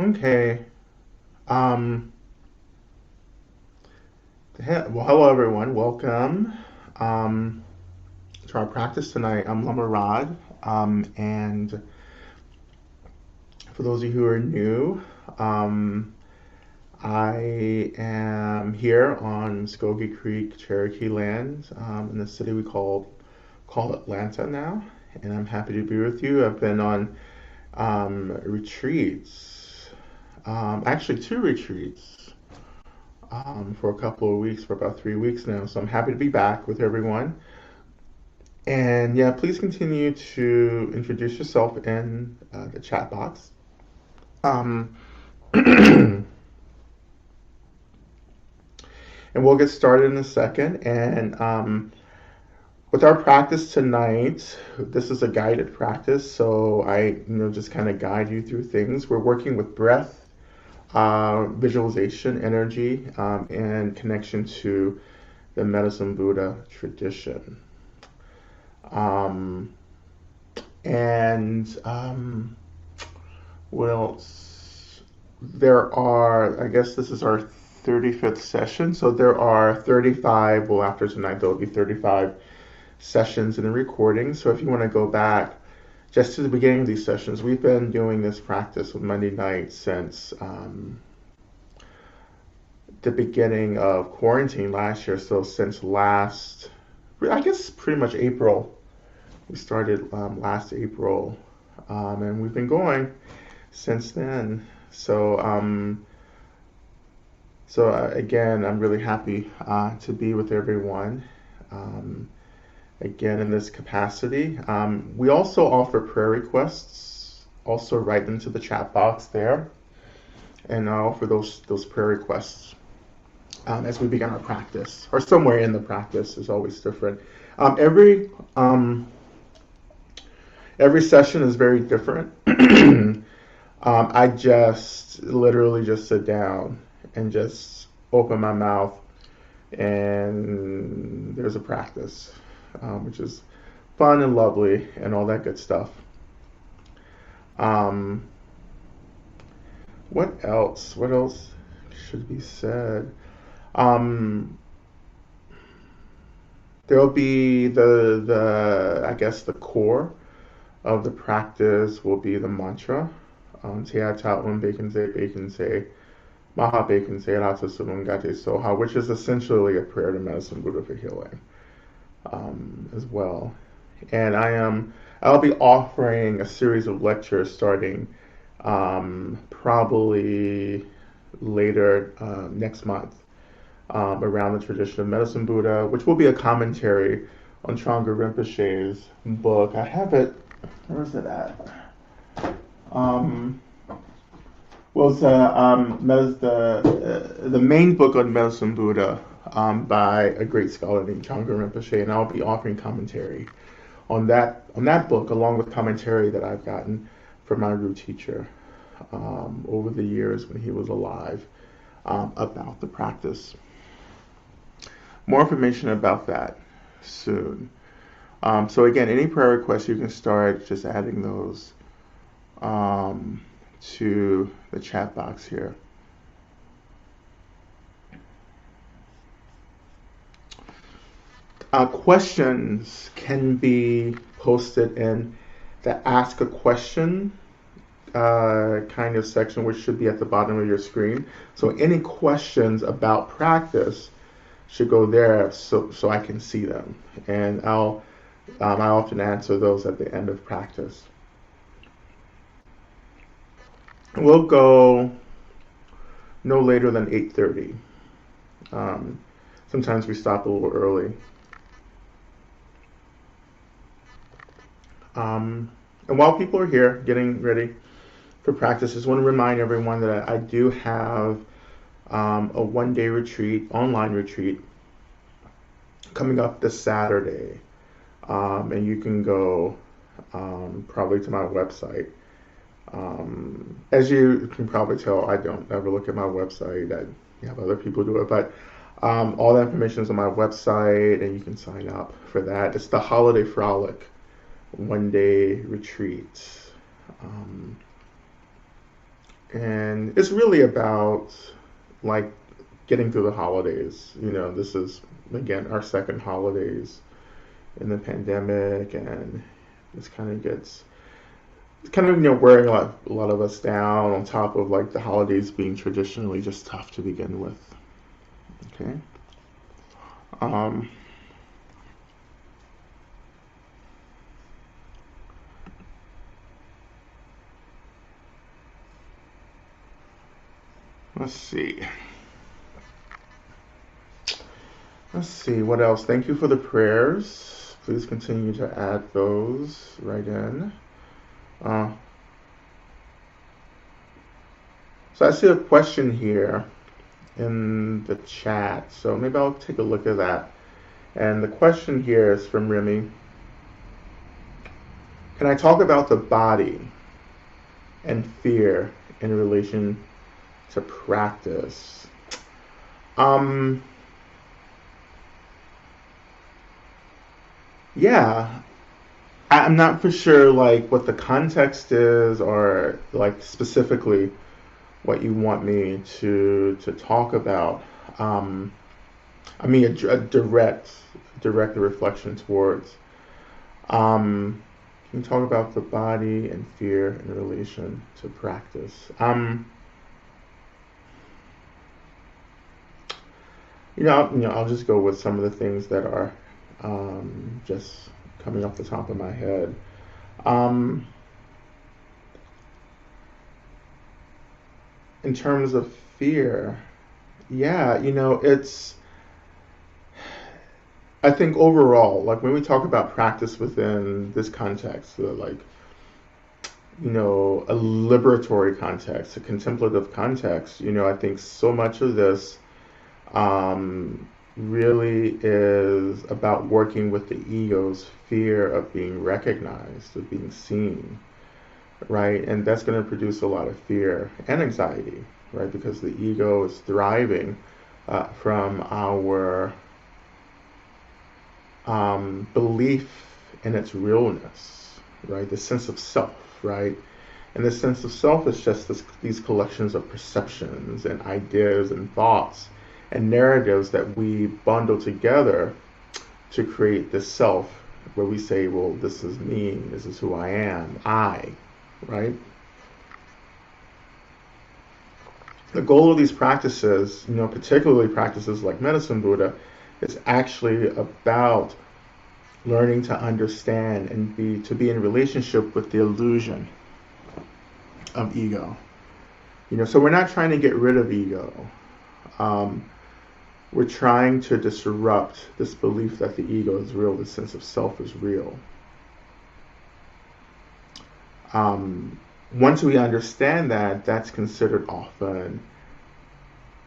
Okay. Um, well, hello everyone. Welcome to our practice tonight. I'm Lama Rod. And for those of you who are new, um, I am here on Muskogee Creek, Cherokee land, in the city we call Atlanta now. And I'm happy to be with you. I've been on retreats, actually two retreats for a couple of weeks, for about 3 weeks now. So I'm happy to be back with everyone. And yeah, please continue to introduce yourself in the chat box. Um, and we'll get started in a second. And with our practice tonight, this is a guided practice. So I just kind of guide you through things. We're working with breath, visualization, energy, and connection to the Medicine Buddha tradition. Um, and what else? There are, I guess this is our 35th session. So there are 35, well, after tonight, there'll be 35 sessions in the recording. So if you want to go back just to the beginning of these sessions, we've been doing this practice on Monday night since the beginning of quarantine last year. So since I guess pretty much April. We started last April, and we've been going since then. So again, I'm really happy to be with everyone. Again, in this capacity, we also offer prayer requests. Also, write them to the chat box there, and I offer those prayer requests as we begin our practice, or somewhere in the practice is always different. Every session is very different. I just literally just sit down and just open my mouth, and there's a practice, which is fun and lovely and all that good stuff. Um, what else? What else should be said? Um, there'll be the I guess the core of the practice will be the mantra. Tia Ta Un Bacon Say, Maha Bacon Say, Rata Sulung Gate Soha, which is essentially a prayer to Medicine Buddha for healing as well. And I'll be offering a series of lectures starting probably later next month around the tradition of Medicine Buddha, which will be a commentary on Trungpa Rinpoche's book. I have it. Where is it at? Well, it's the main book on Medicine Buddha by a great scholar named Trungpa Rinpoche, and I'll be offering commentary on that book, along with commentary that I've gotten from my root teacher over the years when he was alive about the practice. More information about that soon. So again, any prayer requests, you can start just adding those to the chat box here. Questions can be posted in the Ask a Question kind of section, which should be at the bottom of your screen. So any questions about practice should go there so I can see them. And I often answer those at the end of practice. We'll go no later than 8:30. Sometimes we stop a little early. And while people are here getting ready for practice, I just want to remind everyone that I do have a one-day retreat, online retreat, coming up this Saturday. And you can go probably to my website. As you can probably tell, I don't ever look at my website. I have other people do it, but all the information is on my website, and you can sign up for that. It's the Holiday Frolic one-day retreat. And it's really about like getting through the holidays. This is again our second holidays in the pandemic, and this kind of gets it's kind of wearing a lot of us down on top of like the holidays being traditionally just tough to begin with. Okay. Um, let's see. Let's see what else. Thank you for the prayers. Please continue to add those right in. Uh, so I see a question here in the chat, so maybe I'll take a look at that. And the question here is from Remy. Can I talk about the body and fear in relation to practice? Yeah, I'm not for sure like what the context is or like specifically what you want me to talk about. Um, I mean a direct reflection towards. Can you talk about the body and fear in relation to practice? I'll just go with some of the things that are just coming off the top of my head. Um, in terms of fear, yeah, I think overall, like when we talk about practice within this context, like, a liberatory context, a contemplative context, I think so much of this really is about working with the ego's fear of being recognized, of being seen, right? And that's going to produce a lot of fear and anxiety, right? Because the ego is thriving from our belief in its realness, right? The sense of self, right? And this sense of self is just these collections of perceptions and ideas and thoughts and narratives that we bundle together to create this self where we say, well, this is me, this is who I am, right? The goal of these practices, particularly practices like Medicine Buddha, is actually about learning to understand and be in relationship with the illusion of ego. So we're not trying to get rid of ego. We're trying to disrupt this belief that the ego is real, the sense of self is real. Once we understand that, that's considered often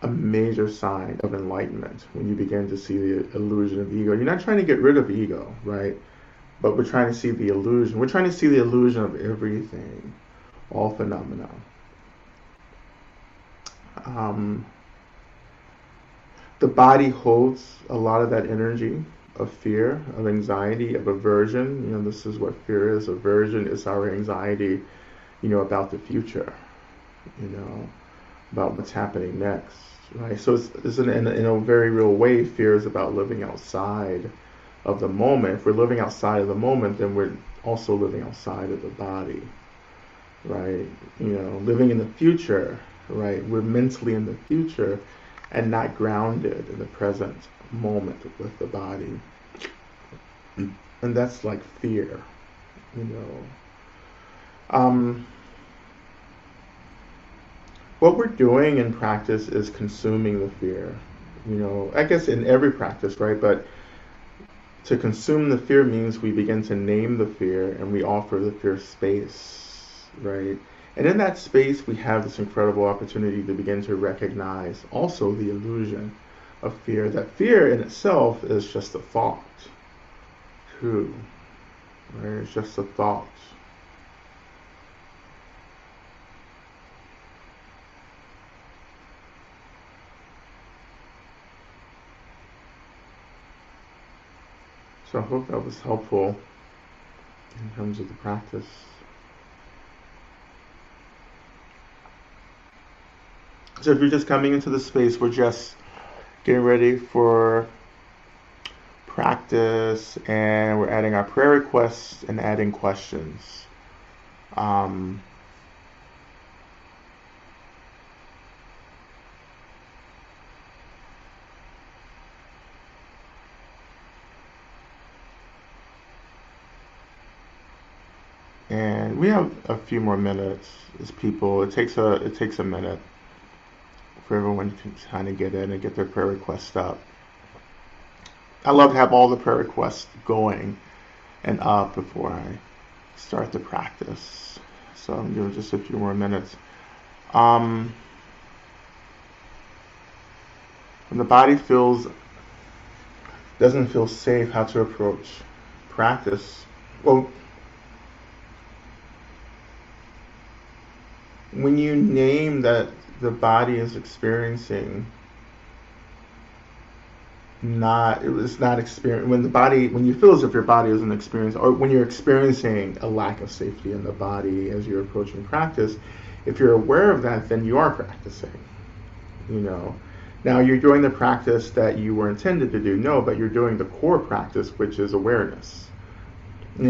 a major sign of enlightenment when you begin to see the illusion of ego. You're not trying to get rid of ego, right? But we're trying to see the illusion. We're trying to see the illusion of everything, all phenomena. The body holds a lot of that energy of fear, of anxiety, of aversion. This is what fear is. Aversion is our anxiety, about the future, about what's happening next, right? So it's in a very real way, fear is about living outside of the moment. If we're living outside of the moment, then we're also living outside of the body, right? Living in the future, right? We're mentally in the future and not grounded in the present moment with the body. And that's like fear, what we're doing in practice is consuming the fear. I guess in every practice, right? But to consume the fear means we begin to name the fear and we offer the fear space, right? And in that space, we have this incredible opportunity to begin to recognize also the illusion of fear, that fear in itself is just a thought, too, right? It's just a thought. So I hope that was helpful in terms of the practice. So if you're just coming into the space, we're just getting ready for practice, and we're adding our prayer requests and adding questions. Um, and we have a few more minutes as people. It takes a minute for everyone to kind of get in and get their prayer requests up. I love to have all the prayer requests going and up before I start the practice. So I'm doing just a few more minutes. When the body doesn't feel safe, how to approach practice. Well, when you name that the body is experiencing it's not experience when you feel as if your body isn't experiencing, or when you're experiencing a lack of safety in the body as you're approaching practice, if you're aware of that, then you are practicing. Now you're doing the practice that you were intended to do, no, but you're doing the core practice, which is awareness.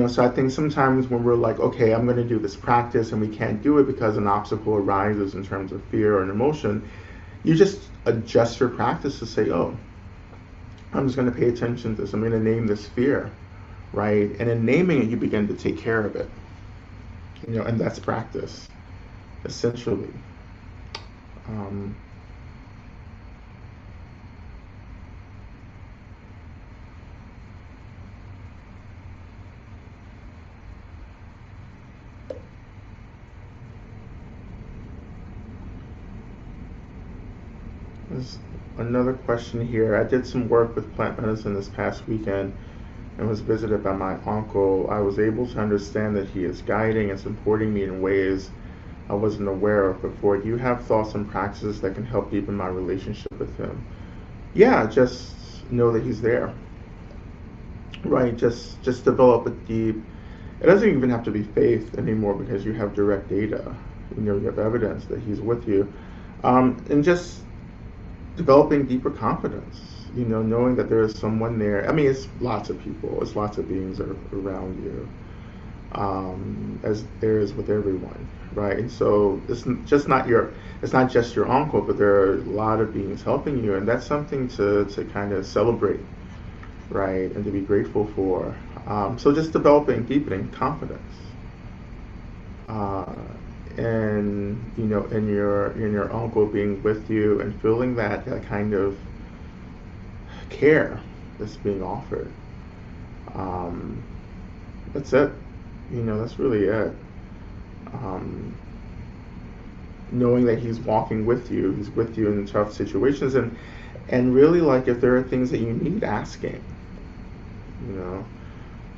So I think sometimes when we're like, okay, I'm going to do this practice and we can't do it because an obstacle arises in terms of fear or an emotion, you just adjust your practice to say, oh, I'm just going to pay attention to this. I'm going to name this fear, right? And in naming it, you begin to take care of it, and that's practice, essentially. There's another question here. I did some work with plant medicine this past weekend and was visited by my uncle. I was able to understand that he is guiding and supporting me in ways I wasn't aware of before. Do you have thoughts and practices that can help deepen my relationship with him? Yeah, just know that he's there. Right, just develop a deep, it doesn't even have to be faith anymore because you have direct data. You have evidence that he's with you. And just developing deeper confidence, knowing that there is someone there. I mean, it's lots of people, it's lots of beings around you, as there is with everyone, right? And so it's not just your uncle, but there are a lot of beings helping you, and that's something to kind of celebrate, right, and to be grateful for. So just deepening confidence. And in your uncle being with you and feeling that kind of care that's being offered. That's it. That's really it. Knowing that he's walking with you, he's with you in tough situations, and really, like, if there are things that you need, asking.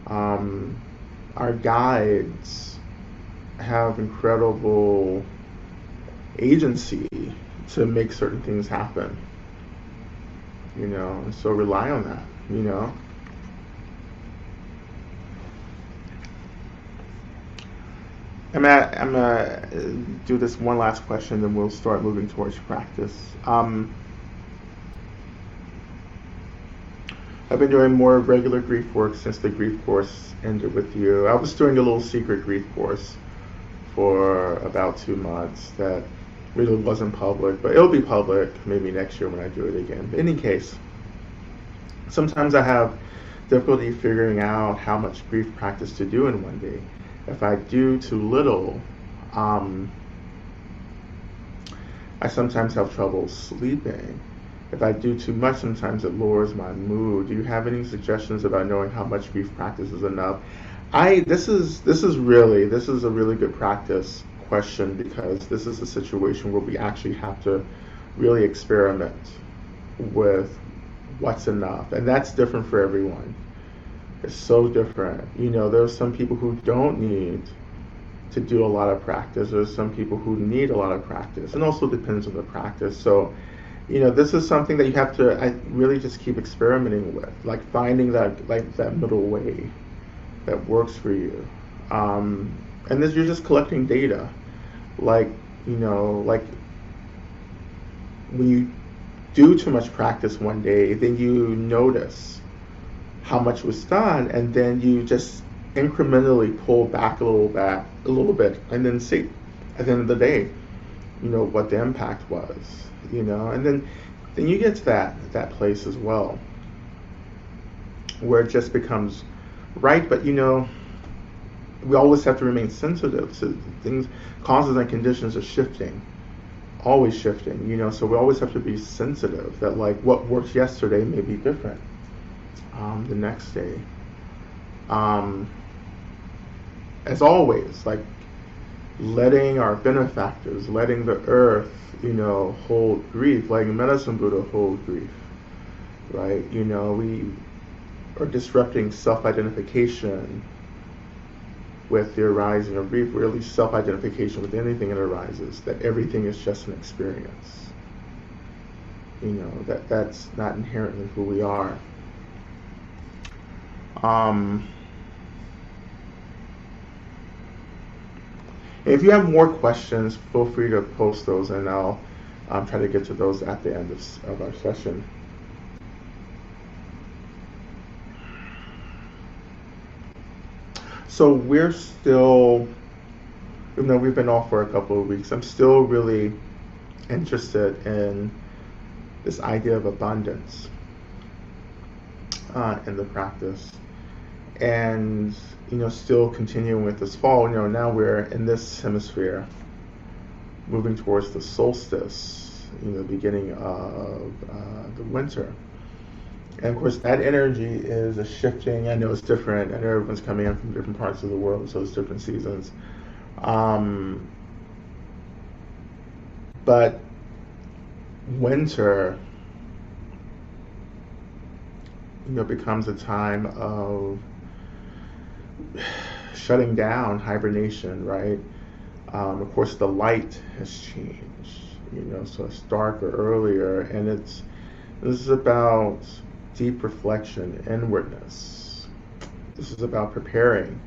Our guides have incredible agency to make certain things happen, and so rely on that, I'm gonna do this one last question, then we'll start moving towards practice. I've been doing more regular grief work since the grief course ended with you. I was doing a little secret grief course for about 2 months that really wasn't public, but it'll be public maybe next year when I do it again. In any case, sometimes I have difficulty figuring out how much grief practice to do in one day. If I do too little, I sometimes have trouble sleeping. If I do too much, sometimes it lowers my mood. Do you have any suggestions about knowing how much grief practice is enough? This is a really good practice question, because this is a situation where we actually have to really experiment with what's enough, and that's different for everyone. It's so different. There's some people who don't need to do a lot of practice. There's some people who need a lot of practice, and also depends on the practice. So this is something that you have to really just keep experimenting with, like finding that middle way that works for you. And this, you're just collecting data, like when you do too much practice one day, then you notice how much was done, and then you just incrementally pull back a little bit, and then see at the end of the day, what the impact was, and then you get to that place as well, where it just becomes right. But we always have to remain sensitive to things. Causes and conditions are shifting, always shifting. So we always have to be sensitive that, like, what worked yesterday may be different the next day. As always, like, letting our benefactors, letting the earth, hold grief, letting Medicine Buddha hold grief, right? We are disrupting self-identification with the arising of grief, or at least self-identification with anything that arises, that everything is just an experience. That's not inherently who we are. If you have more questions, feel free to post those, and I'll try to get to those at the end of our session. So we're still, even though we've been off for a couple of weeks, I'm still really interested in this idea of abundance in the practice. And still continuing with this fall. Now we're in this hemisphere, moving towards the solstice, beginning of the winter. And of course, that energy is a shifting. I know it's different. I know everyone's coming in from different parts of the world, so it's different seasons. But winter, becomes a time of shutting down, hibernation, right? Of course, the light has changed, so it's darker earlier, and this is about deep reflection, inwardness. This is about preparing,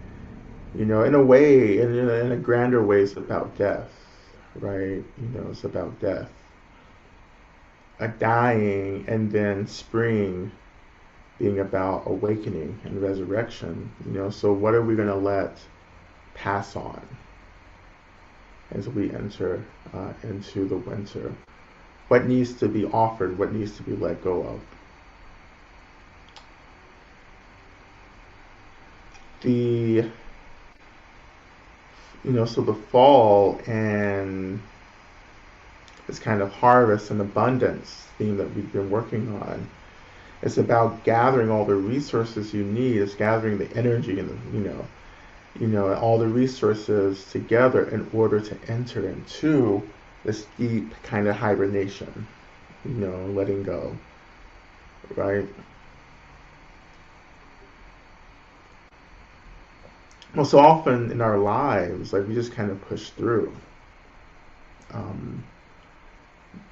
in a way, in a grander way, it's about death, right? It's about death, a dying, and then spring being about awakening and resurrection. So what are we going to let pass on as we enter into the winter? What needs to be offered? What needs to be let go of? So the fall and this kind of harvest and abundance theme that we've been working on, it's about gathering all the resources you need. It's gathering the energy and all the resources together in order to enter into this deep kind of hibernation, letting go, right? Well, so often in our lives, like, we just kind of push through.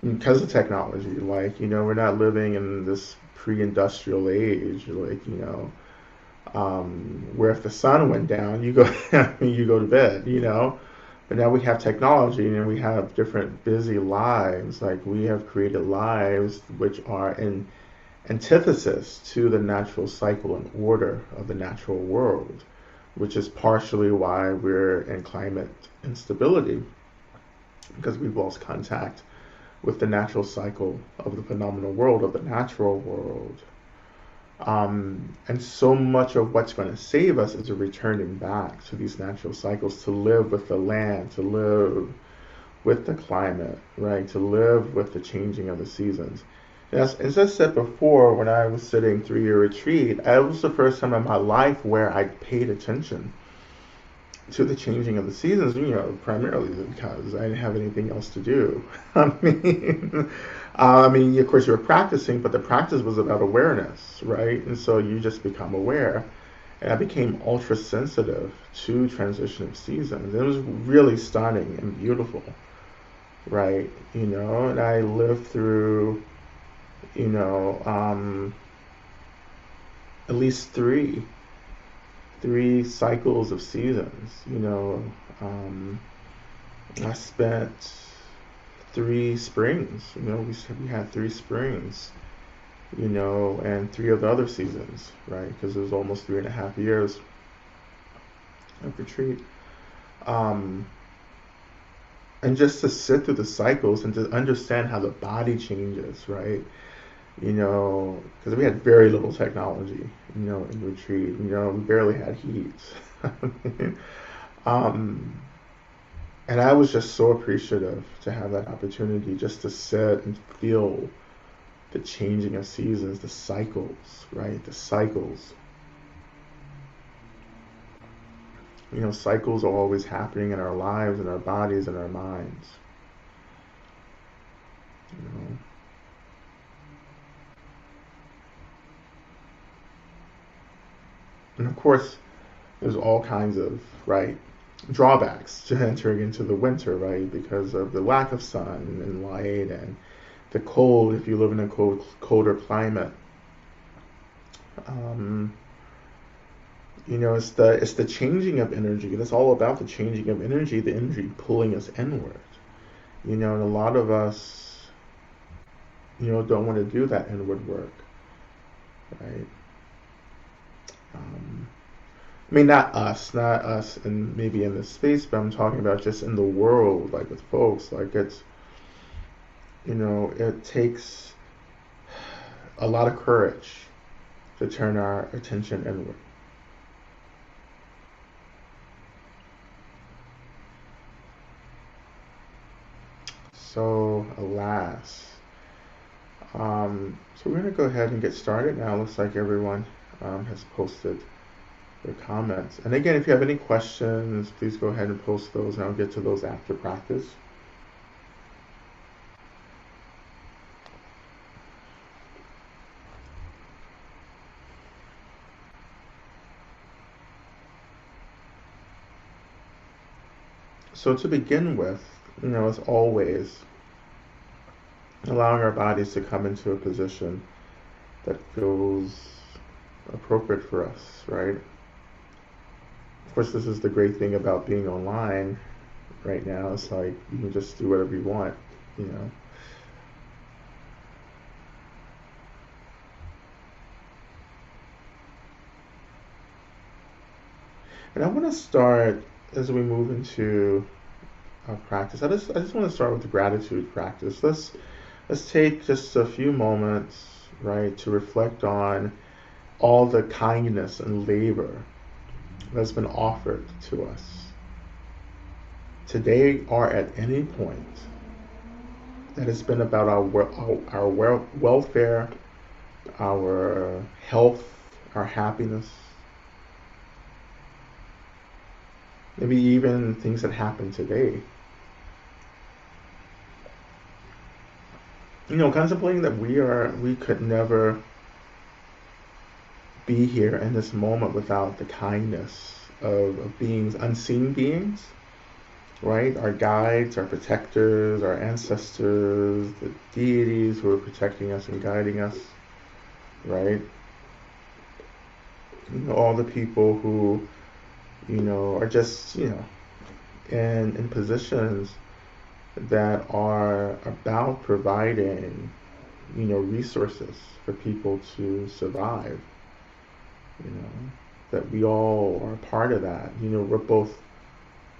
Because of technology, like, we're not living in this pre-industrial age, like, where if the sun went down, you go to bed, But now we have technology, and we have different busy lives. Like, we have created lives which are in antithesis to the natural cycle and order of the natural world, which is partially why we're in climate instability, because we've lost contact with the natural cycle of the phenomenal world, of the natural world. And so much of what's going to save us is a returning back to these natural cycles, to live with the land, to live with the climate, right? To live with the changing of the seasons. As I said before, when I was sitting 3-year retreat, it was the first time in my life where I paid attention to the changing of the seasons, primarily because I didn't have anything else to do. I mean, of course you were practicing, but the practice was about awareness, right? And so you just become aware. And I became ultra sensitive to transition of seasons. It was really stunning and beautiful, right? And I lived through, at least three cycles of seasons. I spent 3 springs. We had 3 springs, and 3 of the other seasons, right? Because it was almost 3.5 years of retreat. And just to sit through the cycles and to understand how the body changes, right? Because we had very little technology, in retreat. We barely had heat. And I was just so appreciative to have that opportunity just to sit and feel the changing of seasons, the cycles, right? The cycles. Cycles are always happening in our lives, in our bodies, in our minds. And of course, there's all kinds of, right, drawbacks to entering into the winter, right? Because of the lack of sun and light and the cold, if you live in a colder climate. It's the changing of energy. That's all about the changing of energy, the energy pulling us inward. And a lot of us, don't want to do that inward work, right? Not us, and maybe in this space, but I'm talking about just in the world, like with folks, like it takes a lot of courage to turn our attention inward. So, alas. So we're going to go ahead and get started now. Looks like everyone has posted their comments. And again, if you have any questions, please go ahead and post those, and I'll get to those after practice. So to begin with, as always, allowing our bodies to come into a position that feels appropriate for us, right? Of course, this is the great thing about being online right now. It's like you can just do whatever you want, And I want to start, as we move into our practice, I just want to start with the gratitude practice. Let's take just a few moments, right, to reflect on all the kindness and labor that's been offered to us today or at any point, that has been about our welfare, our health, our happiness, maybe even things that happen today. Contemplating that we could never be here in this moment without the kindness of beings, unseen beings, right? Our guides, our protectors, our ancestors, the deities who are protecting us and guiding us, right? All the people who, are just, in positions that are about providing, resources for people to survive, that we all are part of that. We're both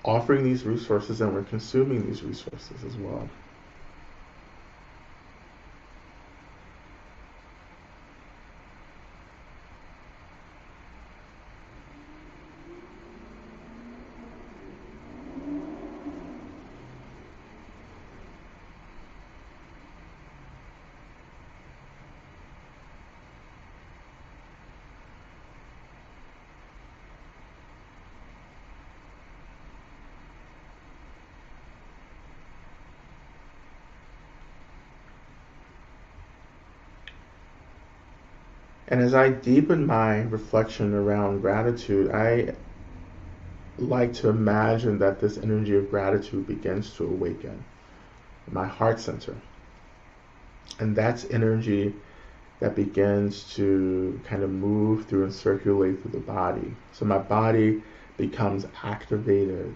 offering these resources and we're consuming these resources as well. And as I deepen my reflection around gratitude, I like to imagine that this energy of gratitude begins to awaken in my heart center. And that's energy that begins to kind of move through and circulate through the body. So my body becomes activated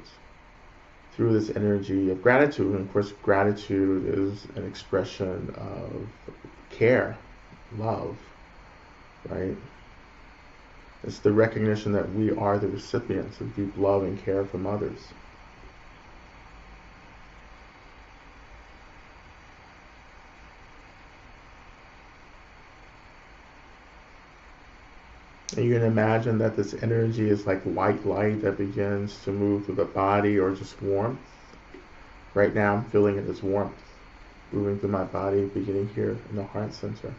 through this energy of gratitude. And of course, gratitude is an expression of care, love, right? It's the recognition that we are the recipients of deep love and care from others. And you can imagine that this energy is like white light that begins to move through the body, or just warmth. Right now I'm feeling it as warmth moving through my body, beginning here in the heart center.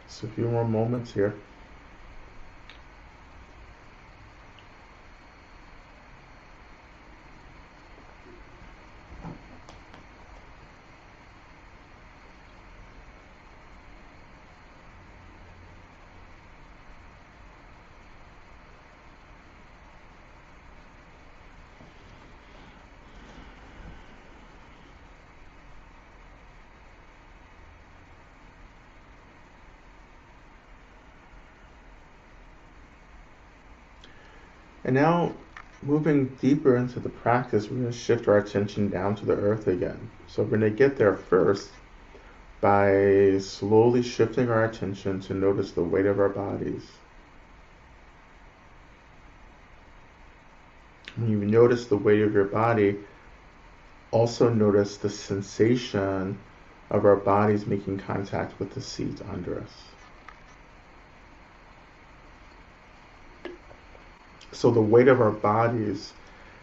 Just a few more moments here. And now, moving deeper into the practice, we're going to shift our attention down to the earth again. So we're going to get there first by slowly shifting our attention to notice the weight of our bodies. When you notice the weight of your body, also notice the sensation of our bodies making contact with the seat under us. So the weight of our bodies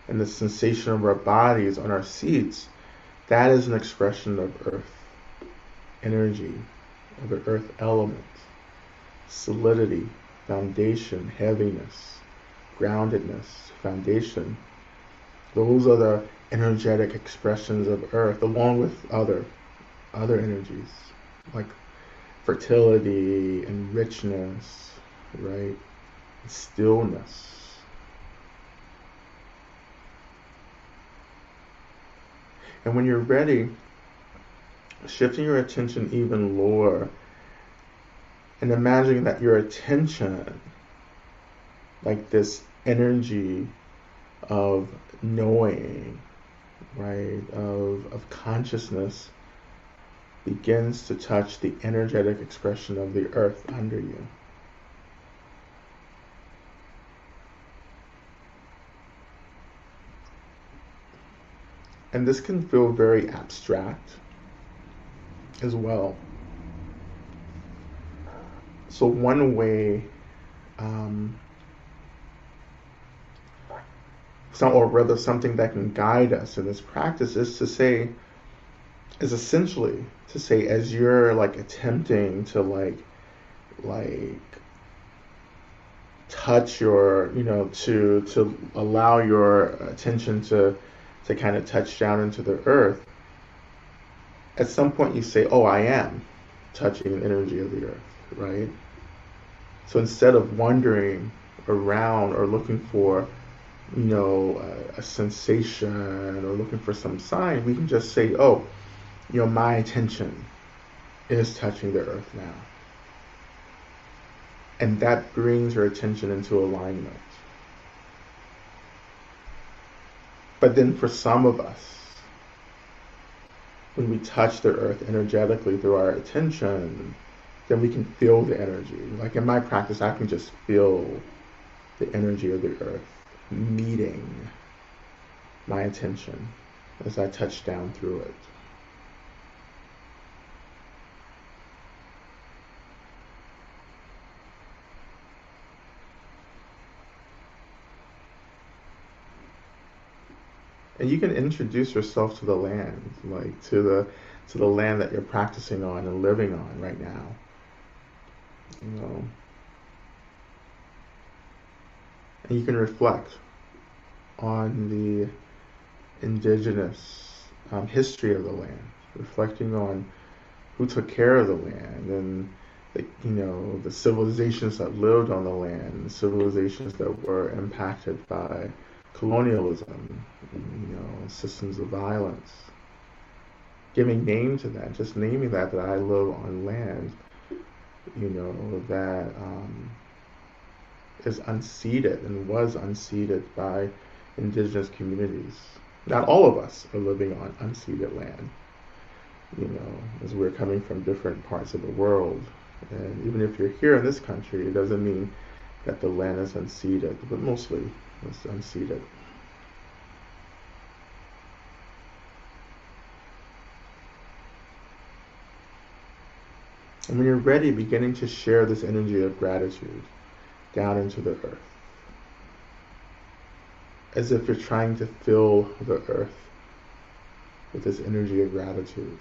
and the sensation of our bodies on our seats, that is an expression of earth energy, of the earth element, solidity, foundation, heaviness, groundedness, foundation. Those are the energetic expressions of earth, along with other energies like fertility and richness, right? Stillness. And when you're ready, shifting your attention even lower and imagining that your attention, like this energy of knowing, right, of consciousness, begins to touch the energetic expression of the earth under you. And this can feel very abstract as well. So one way, something that can guide us in this practice is essentially to say, as you're like attempting to like touch your, to allow your attention to kind of touch down into the earth, at some point you say, oh, I am touching the energy of the earth, right? So instead of wandering around or looking for, a sensation or looking for some sign, we can just say, oh, my attention is touching the earth now. And that brings your attention into alignment. But then for some of us, when we touch the earth energetically through our attention, then we can feel the energy. Like in my practice, I can just feel the energy of the earth meeting my attention as I touch down through it. And you can introduce yourself to the land, like to the land that you're practicing on and living on right now. And you can reflect on the indigenous history of the land, reflecting on who took care of the land and the civilizations that lived on the land, the civilizations that were impacted by colonialism, systems of violence. Giving name to that, just naming that I live on land, that is unceded and was unceded by indigenous communities. Not all of us are living on unceded land, as we're coming from different parts of the world. And even if you're here in this country, it doesn't mean that the land is unceded, but mostly it's unceded. And when you're ready, beginning to share this energy of gratitude down into the earth, as if you're trying to fill the earth with this energy of gratitude.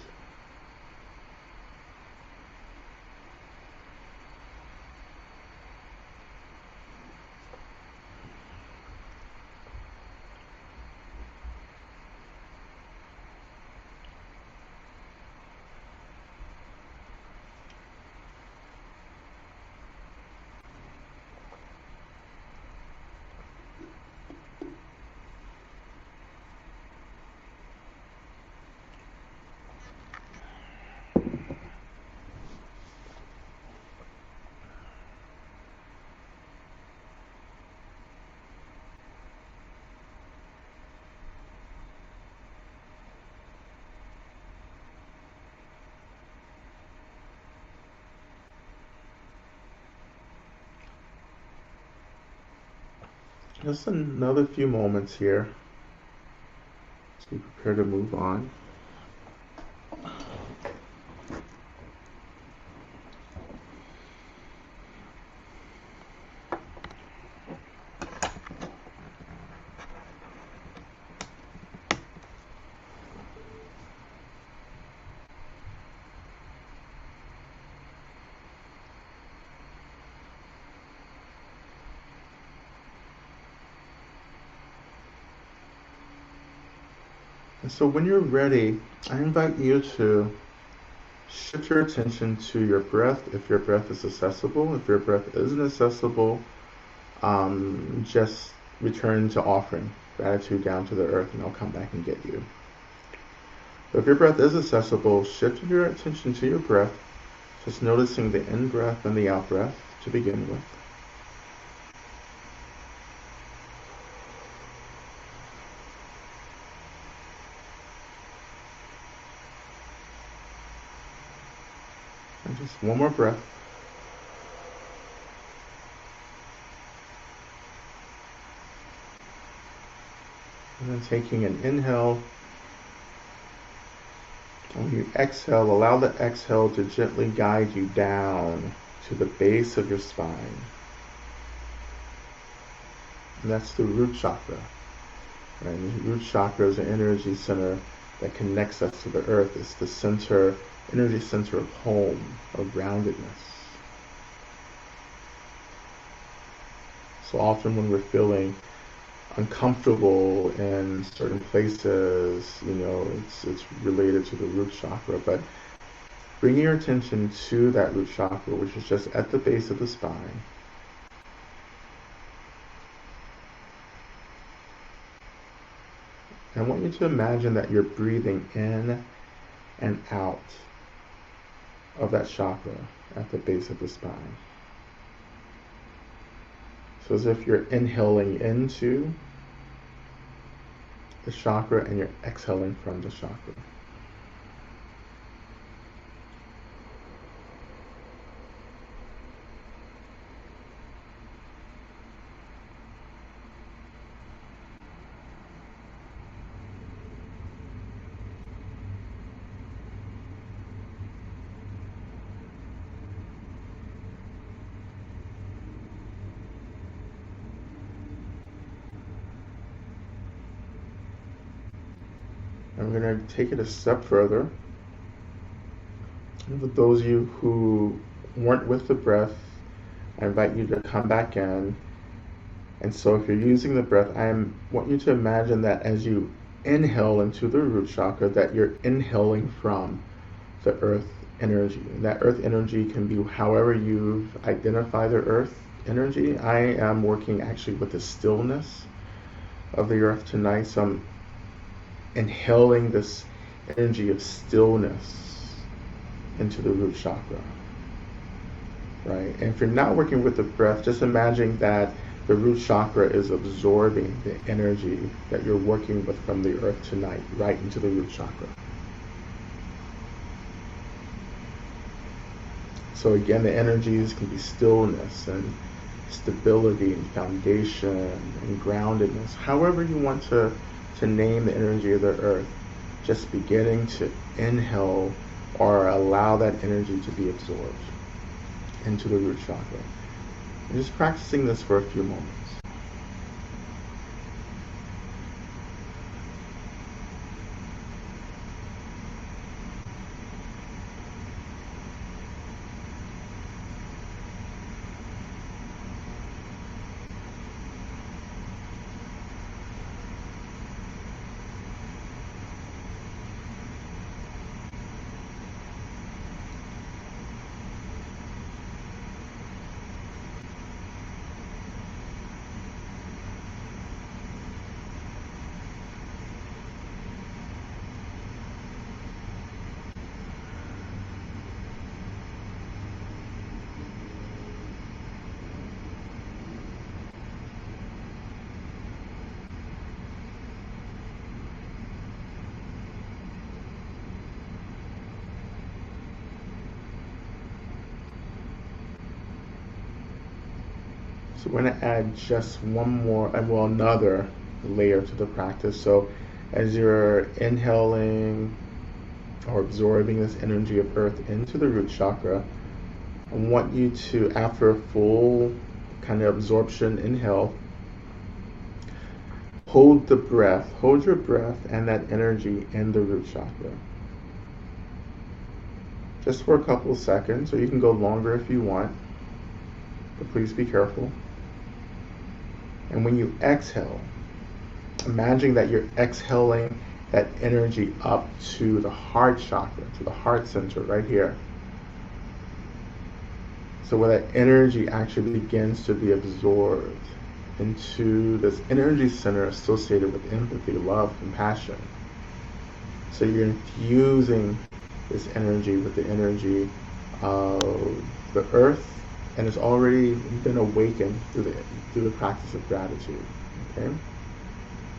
Just another few moments here as we prepare to move on. And so when you're ready, I invite you to shift your attention to your breath, if your breath is accessible. If your breath isn't accessible, just return to offering gratitude down to the earth, and I'll come back and get you. But if your breath is accessible, shift your attention to your breath, just noticing the in-breath and the out-breath to begin with. And just one more breath. And then taking an inhale. When you exhale, allow the exhale to gently guide you down to the base of your spine. And that's the root chakra. Right? And the root chakra is an energy center that connects us to the earth. It's the center, energy center of home, of groundedness. So often when we're feeling uncomfortable in certain places, it's related to the root chakra. But bringing your attention to that root chakra, which is just at the base of the spine, I want you to imagine that you're breathing in and out of that chakra at the base of the spine. So as if you're inhaling into the chakra and you're exhaling from the chakra. I'm going to take it a step further. And for those of you who weren't with the breath, I invite you to come back in. And so if you're using the breath, want you to imagine that as you inhale into the root chakra, that you're inhaling from the earth energy. And that earth energy can be however you identify the earth energy. I am working actually with the stillness of the earth tonight, so I'm inhaling this energy of stillness into the root chakra, right? And if you're not working with the breath, just imagine that the root chakra is absorbing the energy that you're working with from the earth tonight, right into the root chakra. So again, the energies can be stillness and stability and foundation and groundedness, however you want to name the energy of the earth. Just beginning to inhale or allow that energy to be absorbed into the root chakra. And just practicing this for a few moments. So we're going to add just one more, well, another layer to the practice. So as you're inhaling or absorbing this energy of earth into the root chakra, I want you to, after a full kind of absorption inhale, hold your breath and that energy in the root chakra. Just for a couple of seconds, or you can go longer if you want, but please be careful. And when you exhale, imagine that you're exhaling that energy up to the heart chakra, to the heart center right here. So where that energy actually begins to be absorbed into this energy center associated with empathy, love, compassion. So you're infusing this energy with the energy of the earth, and it's already been awakened through the practice of gratitude. Okay?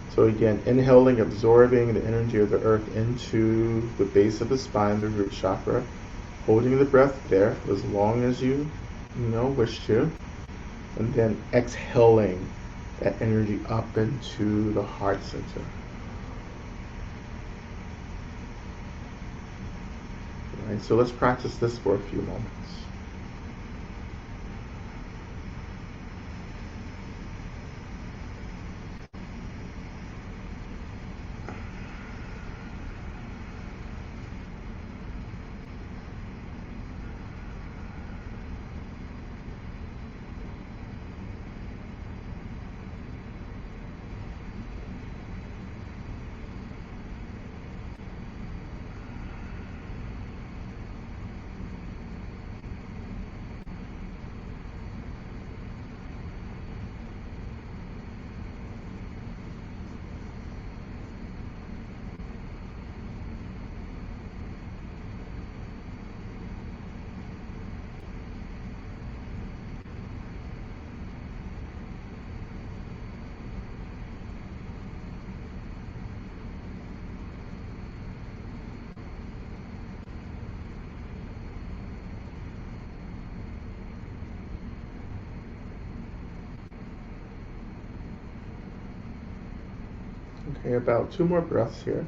So again, inhaling, absorbing the energy of the earth into the base of the spine, the root chakra, holding the breath there for as long as you wish to, and then exhaling that energy up into the heart center. All right, so let's practice this for a few moments. Okay, about 2 more breaths here.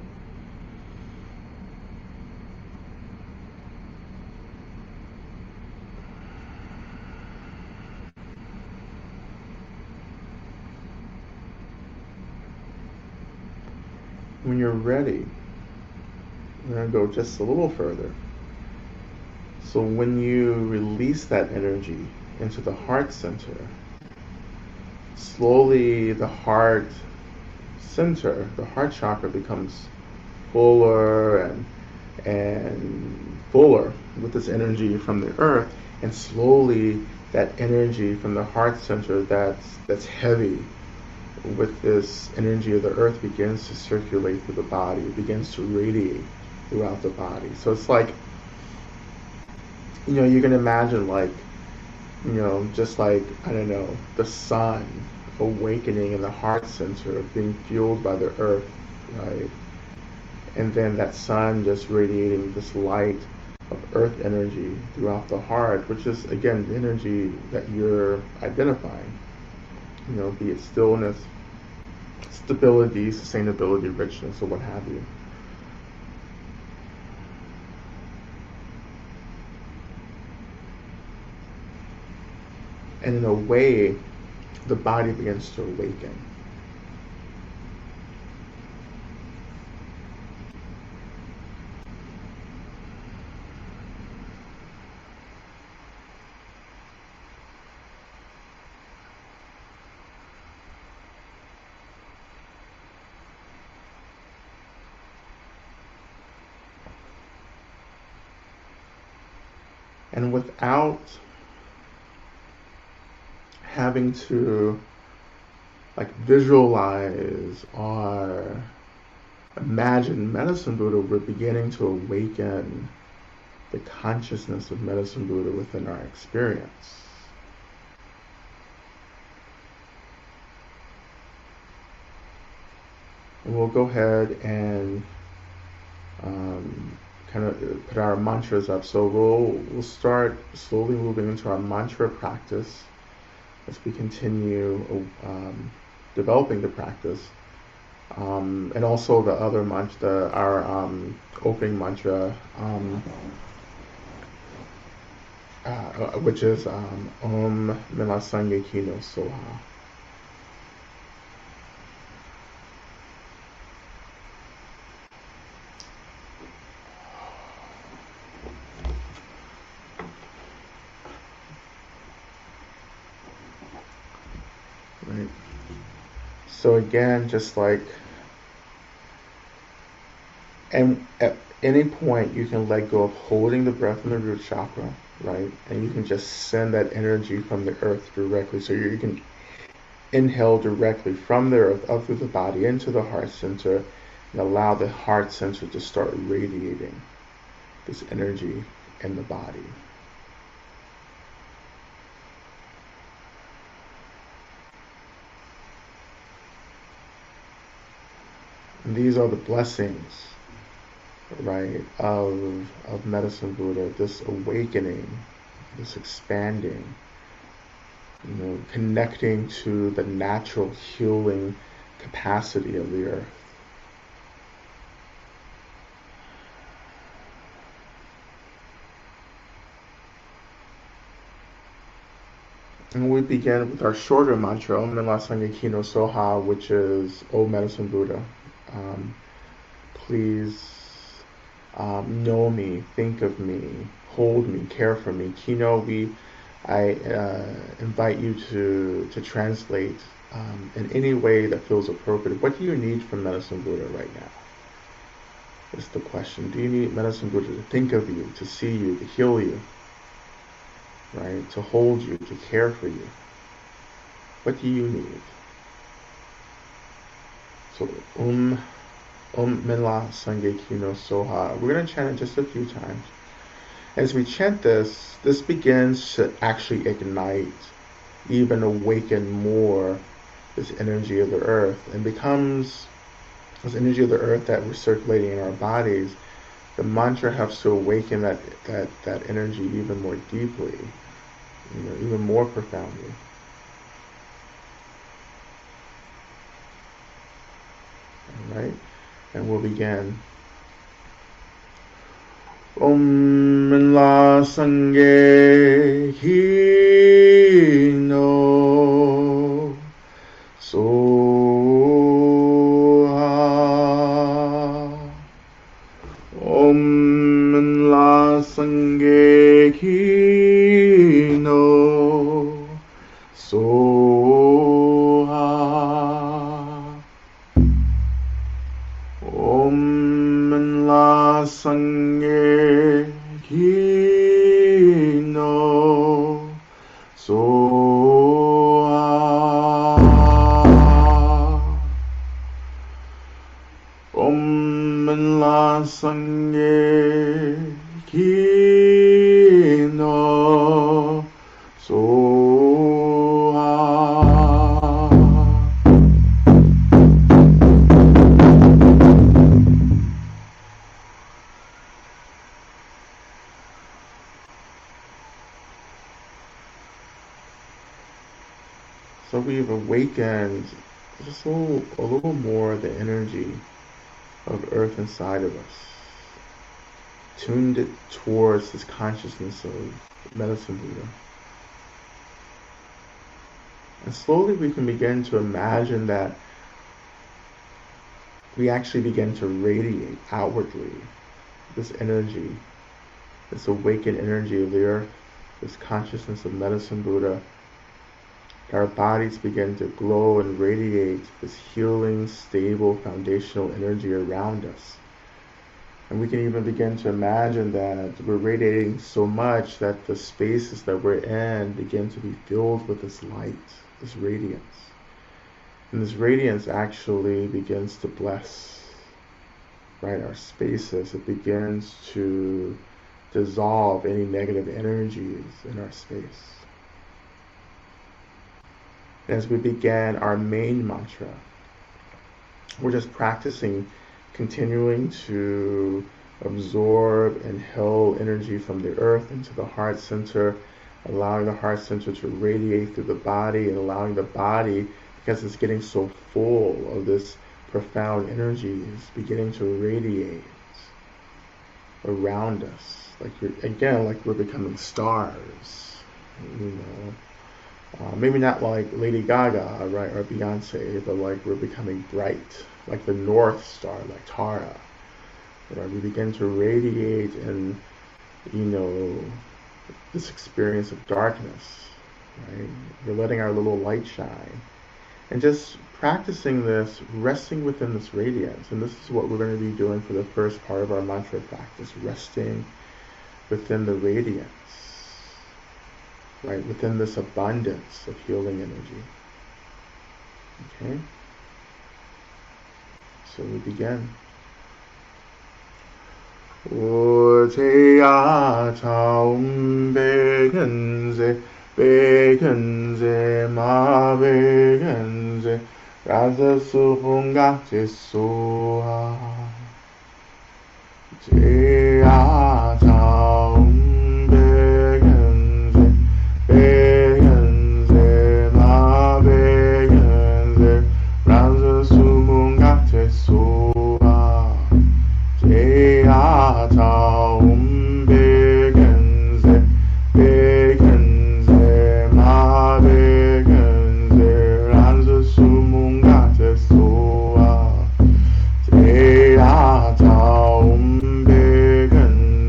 When you're ready, we're going to go just a little further. So when you release that energy into the heart center, slowly the heart center, the heart chakra, becomes fuller and fuller with this energy from the earth, and slowly that energy from the heart center that's heavy with this energy of the earth begins to circulate through the body. It begins to radiate throughout the body. So it's like, you can imagine like, just like, I don't know, the sun awakening in the heart center, being fueled by the earth, right? And then that sun just radiating this light of earth energy throughout the heart, which is, again, the energy that you're identifying. Be it stillness, stability, sustainability, richness, or what have you. And in a way, the body begins to awaken. And without having to like visualize or imagine Medicine Buddha, we're beginning to awaken the consciousness of Medicine Buddha within our experience. And we'll go ahead and kind of put our mantras up. So we'll start slowly moving into our mantra practice as we continue developing the practice. And also the other mantra, our opening mantra, which is Om Mela Sangye Kino Soha. Right. So again, just like, and at any point you can let go of holding the breath in the root chakra, right? And you can just send that energy from the earth directly. So you can inhale directly from the earth up through the body into the heart center and allow the heart center to start radiating this energy in the body. And these are the blessings, right, of Medicine Buddha, this awakening, this expanding, connecting to the natural healing capacity of the earth. And we begin with our shorter mantra, Om Mela Sangye Kino Soha, which is, O Medicine Buddha, please know me, think of me, hold me, care for me. Kino, I invite you to translate in any way that feels appropriate. What do you need from Medicine Buddha right now? Is the question. Do you need Medicine Buddha to think of you, to see you, to heal you, right? To hold you, to care for you? What do you need? So, Mela Sangye Kino Soha. We're going to chant it just a few times. As we chant this begins to actually ignite, even awaken more this energy of the earth, and becomes this energy of the earth that we're circulating in our bodies. The mantra helps to awaken that energy even more deeply, even more profoundly. All right, and we'll begin. Om Mela Sangye Kino Soha. Om Mela Sangye Kino Soha. Om Mela Sangye Kino la sangye kino soha. So we've awakened just a little more the energy of earth inside of us, tuned it towards this consciousness of medicine Buddha. And slowly we can begin to imagine that we actually begin to radiate outwardly this energy, this awakened energy of the earth, this consciousness of medicine Buddha. Our bodies begin to glow and radiate this healing, stable, foundational energy around us. And we can even begin to imagine that we're radiating so much that the spaces that we're in begin to be filled with this light, this radiance. And this radiance actually begins to bless, right, our spaces. It begins to dissolve any negative energies in our space. As we began our main mantra, we're just practicing continuing to absorb and hold energy from the earth into the heart center, allowing the heart center to radiate through the body, and allowing the body, because it's getting so full of this profound energy, is beginning to radiate around us. Like we're becoming stars, you know. Maybe not like Lady Gaga, right, or Beyonce, but like we're becoming bright, like the North Star, like Tara. Right? We begin to radiate and, you know, this experience of darkness, right? We're letting our little light shine. And just practicing this, resting within this radiance. And this is what we're going to be doing for the first part of our mantra practice, resting within the radiance. Right, within this abundance of healing energy. Okay? So we begin. Oteya taum begenze ma begenze rasa supunga tesoa. Oteya taum begenze ma begenze rasa supunga tesoa. Oteya taum begenze ma begenze rasa supunga tesoa. Oteya taum begenze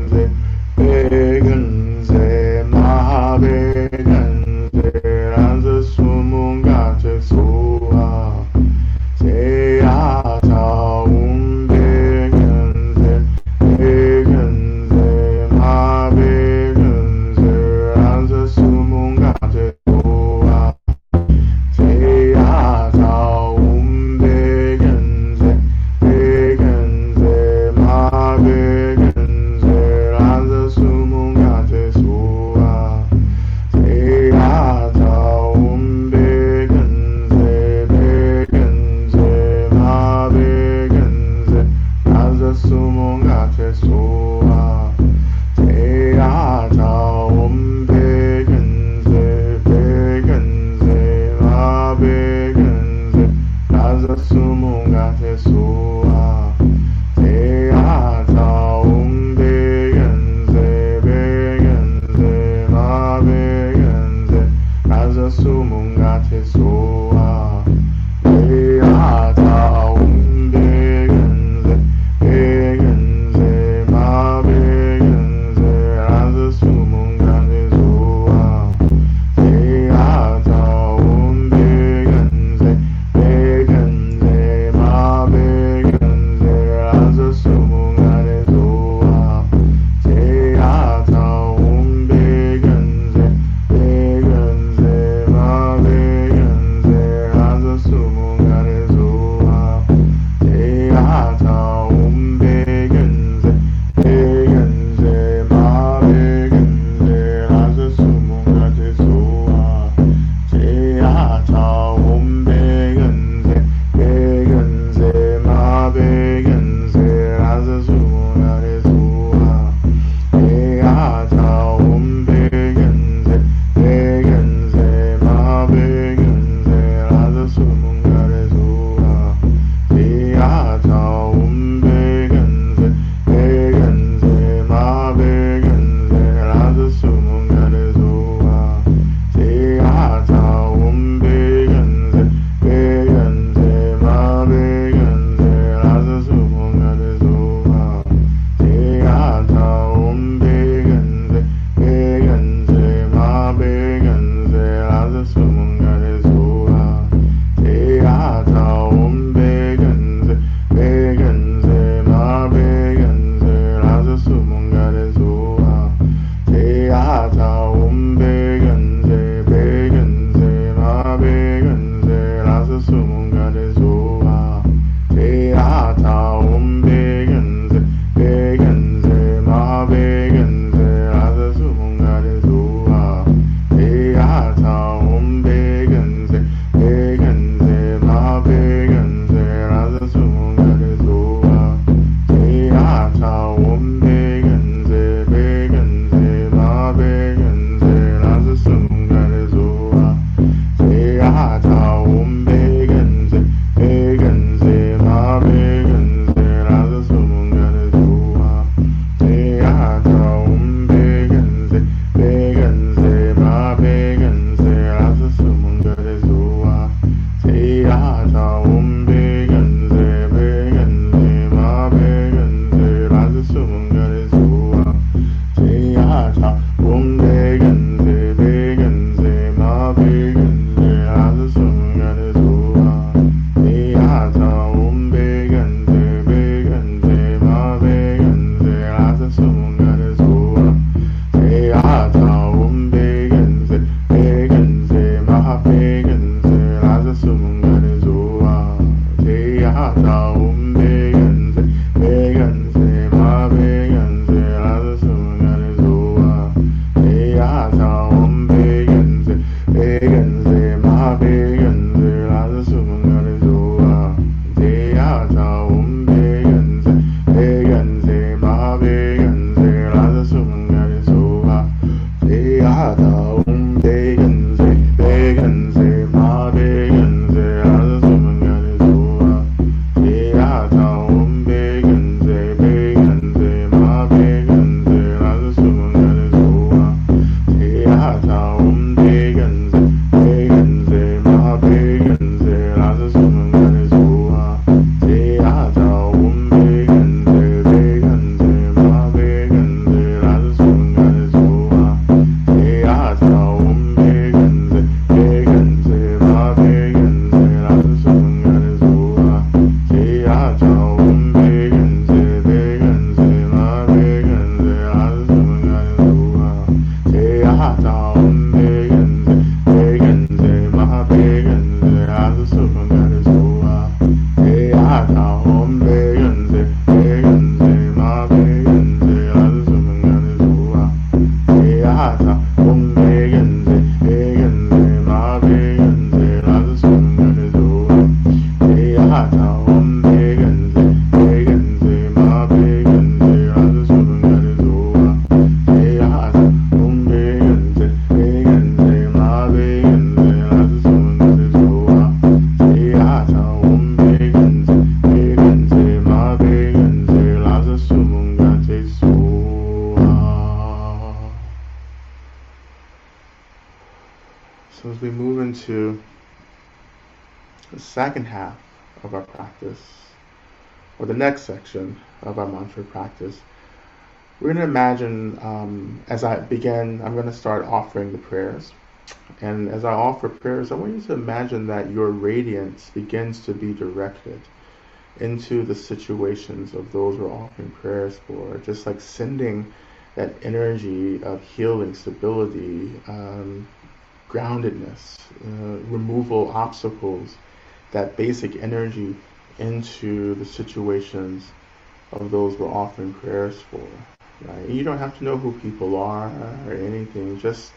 So as we move into the second half of our practice, or the next section of our mantra practice, we're going to imagine, as I begin, I'm going to start offering the prayers. And as I offer prayers, I want you to imagine that your radiance begins to be directed into the situations of those we're offering prayers for, just like sending that energy of healing, stability, groundedness, removal obstacles, that basic energy into the situations of those we're offering prayers for. Right? You don't have to know who people are or anything. Just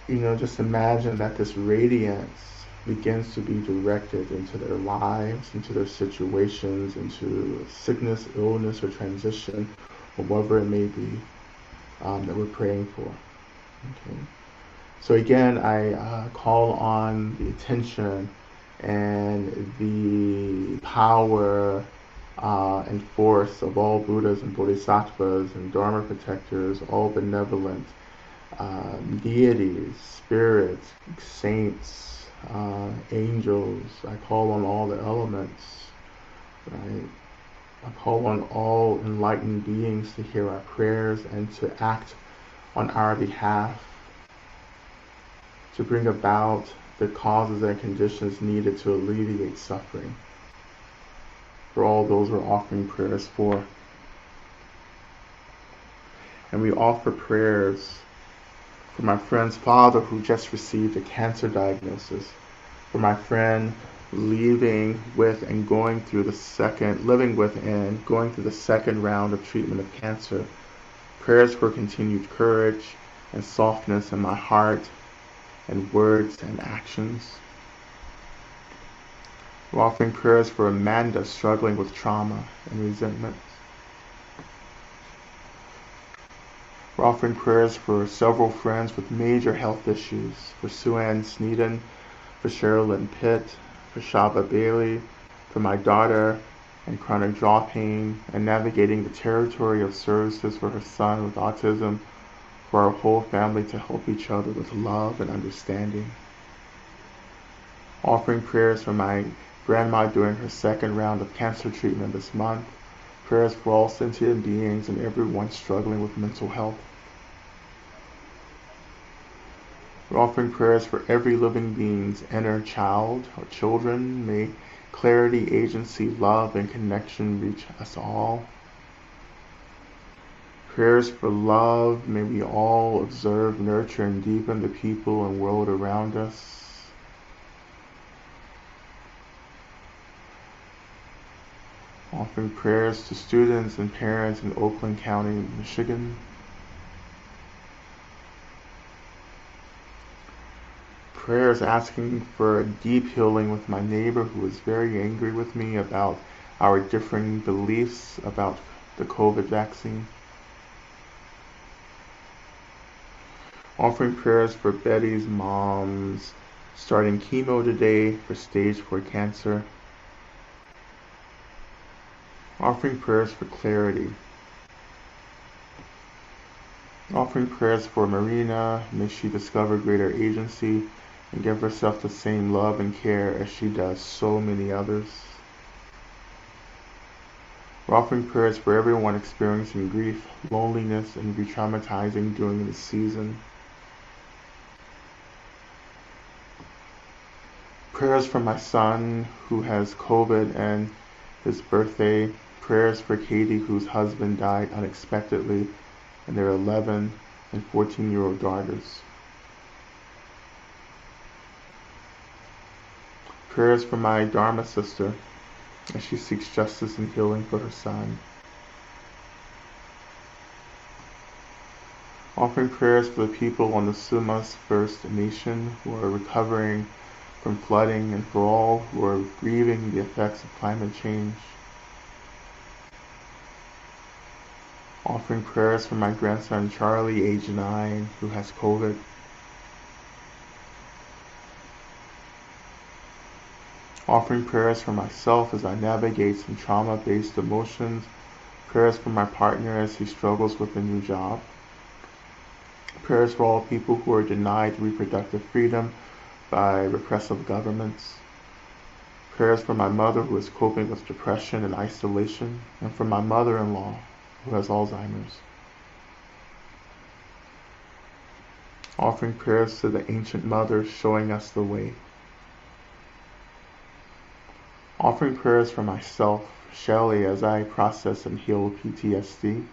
imagine that this radiance begins to be directed into their lives, into their situations, into sickness, illness, or transition, or whatever it may be that we're praying for. Okay. So again, I call on the attention and the power and force of all Buddhas and Bodhisattvas and Dharma protectors, all benevolent deities, spirits, saints, angels. I call on all the elements, right? I call on all enlightened beings to hear our prayers and to act on our behalf, to bring about the causes and conditions needed to alleviate suffering. For all those we're offering prayers for. And we offer prayers for my friend's father who just received a cancer diagnosis, for my friend living with and going through the second round of treatment of cancer. Prayers for continued courage and softness in my heart and words and actions. We're offering prayers for Amanda struggling with trauma and resentment. We're offering prayers for several friends with major health issues, for Sue-Ann Sneeden, for Sherilyn Pitt, for Shaba Bailey, for my daughter and chronic jaw pain, and navigating the territory of services for her son with autism, for our whole family to help each other with love and understanding. Offering prayers for my grandma during her second round of cancer treatment this month. Prayers for all sentient beings and everyone struggling with mental health. We're offering prayers for every living being's inner child or children. May clarity, agency, love, and connection reach us all. Prayers for love. May we all observe, nurture, and deepen the people and world around us. Offering prayers to students and parents in Oakland County, Michigan. Prayers asking for a deep healing with my neighbor who was very angry with me about our differing beliefs about the COVID vaccine. Offering prayers for Betty's mom's starting chemo today for stage 4 cancer. Offering prayers for clarity. Offering prayers for Marina. May she discover greater agency and give herself the same love and care as she does so many others. We're offering prayers for everyone experiencing grief, loneliness, and re-traumatizing during this season. Prayers for my son who has COVID and his birthday. Prayers for Katie whose husband died unexpectedly and their 11 and 14-year-old daughters. Prayers for my Dharma sister as she seeks justice and healing for her son. Offering prayers for the people on the Sumas First Nation who are recovering from flooding and for all who are grieving the effects of climate change. Offering prayers for my grandson Charlie, age 9, who has COVID. Offering prayers for myself as I navigate some trauma-based emotions. Prayers for my partner as he struggles with a new job. Prayers for all people who are denied reproductive freedom by repressive governments. Prayers for my mother who is coping with depression and isolation, and for my mother-in-law who has Alzheimer's. Offering prayers to the ancient mother showing us the way. Offering prayers for myself, Shelley, as I process and heal PTSD.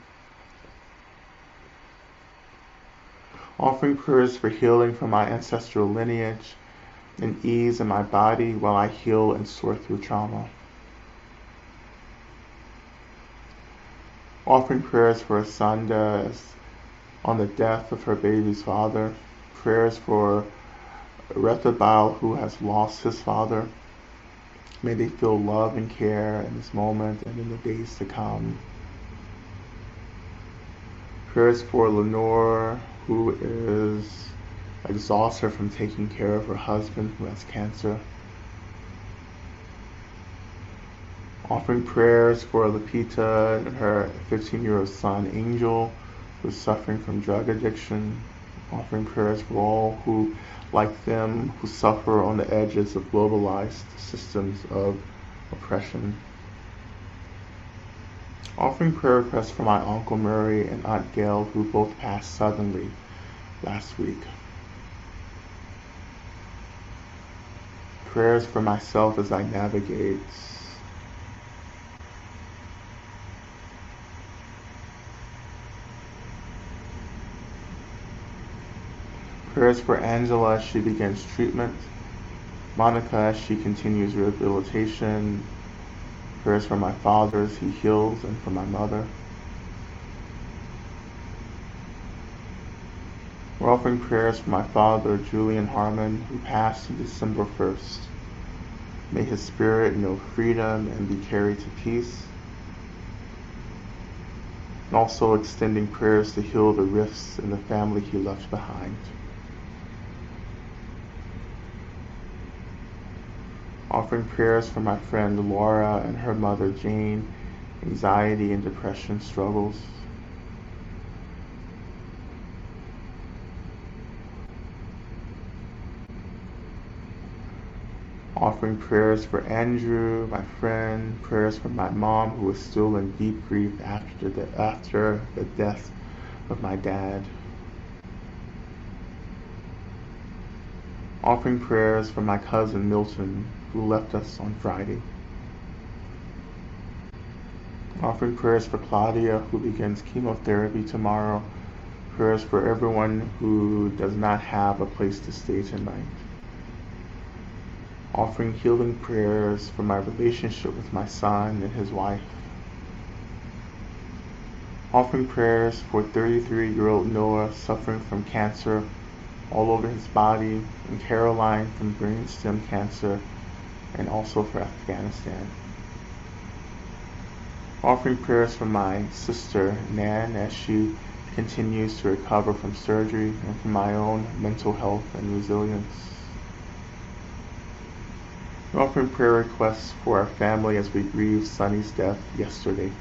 Offering prayers for healing from my ancestral lineage and ease in my body while I heal and sort through trauma. Offering prayers for Asanda on the death of her baby's father. Prayers for Rethabal who has lost his father. May they feel love and care in this moment and in the days to come. Prayers for Lenore who is exhausted from taking care of her husband who has cancer. Offering prayers for Lapita and her 15-year-old son Angel who is suffering from drug addiction. Offering prayers for all who, like them, who suffer on the edges of globalized systems of oppression. Offering prayer requests for my Uncle Murray and Aunt Gail who both passed suddenly last week. Prayers for myself as I navigate. Prayers for Angela as she begins treatment. Monica as she continues rehabilitation. Prayers for my father as he heals, and for my mother. We're offering prayers for my father, Julian Harmon, who passed on December 1st. May his spirit know freedom and be carried to peace. And also extending prayers to heal the rifts in the family he left behind. Offering prayers for my friend Laura and her mother Jane, anxiety and depression struggles. Offering prayers for Andrew, my friend, prayers for my mom who is still in deep grief after the death of my dad. Offering prayers for my cousin Milton, who left us on Friday. Offering prayers for Claudia, who begins chemotherapy tomorrow. Prayers for everyone who does not have a place to stay tonight. Offering healing prayers for my relationship with my son and his wife. Offering prayers for 33-year-old Noah suffering from cancer all over his body, and Caroline from brainstem cancer, and also for Afghanistan. Offering prayers for my sister Nan as she continues to recover from surgery, and for my own mental health and resilience. Offering prayer requests for our family as we grieve Sonny's death yesterday.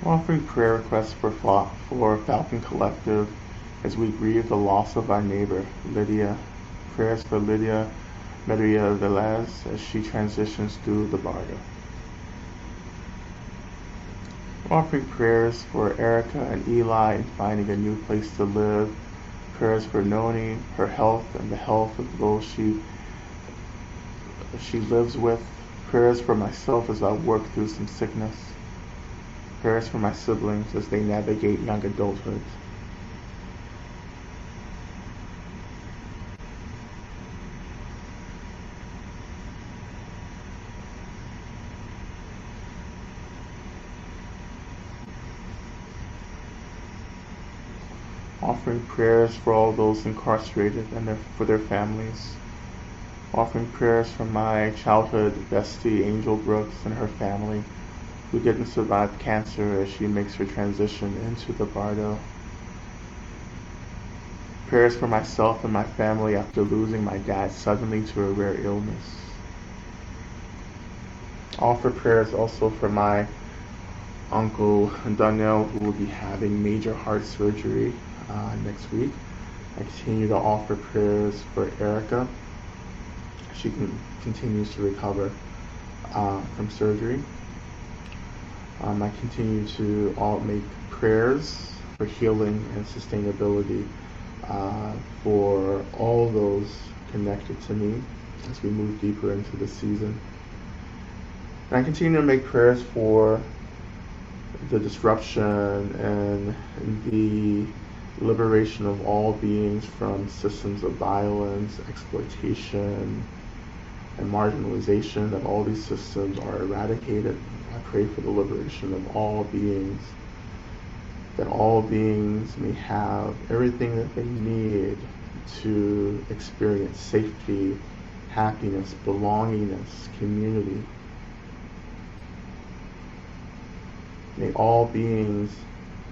Offering prayer requests for Falcon Collective as we grieve the loss of our neighbor, Lydia. Prayers for Lydia Maria Velez as she transitions through the bardo. Offering prayers for Erica and Eli in finding a new place to live. Prayers for Noni, her health, and the health of those she lives with. Prayers for myself as I work through some sickness. Prayers for my siblings as they navigate young adulthood. Offering prayers for all those incarcerated and for their families. Offering prayers for my childhood bestie Angel Brooks and her family, who didn't survive cancer as she makes her transition into the bardo. Prayers for myself and my family after losing my dad suddenly to a rare illness. Offer prayers also for my uncle Daniel, who will be having major heart surgery next week. I continue to offer prayers for Erica. She continues to recover from surgery. I continue to make prayers for healing and sustainability for all those connected to me as we move deeper into the season. And I continue to make prayers for the disruption and the liberation of all beings from systems of violence, exploitation, and marginalization, that all these systems are eradicated. I pray for the liberation of all beings, that all beings may have everything that they need to experience safety, happiness, belongingness, community. May all beings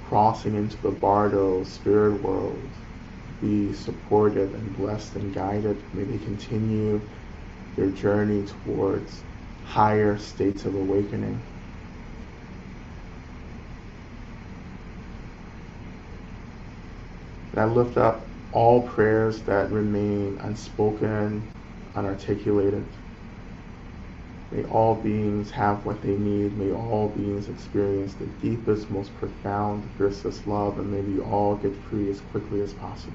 crossing into the bardo spirit world be supported and blessed and guided. May they continue their journey towards higher states of awakening. And I lift up all prayers that remain unspoken, unarticulated. May all beings have what they need. May all beings experience the deepest, most profound, fiercest love, and may we all get free as quickly as possible.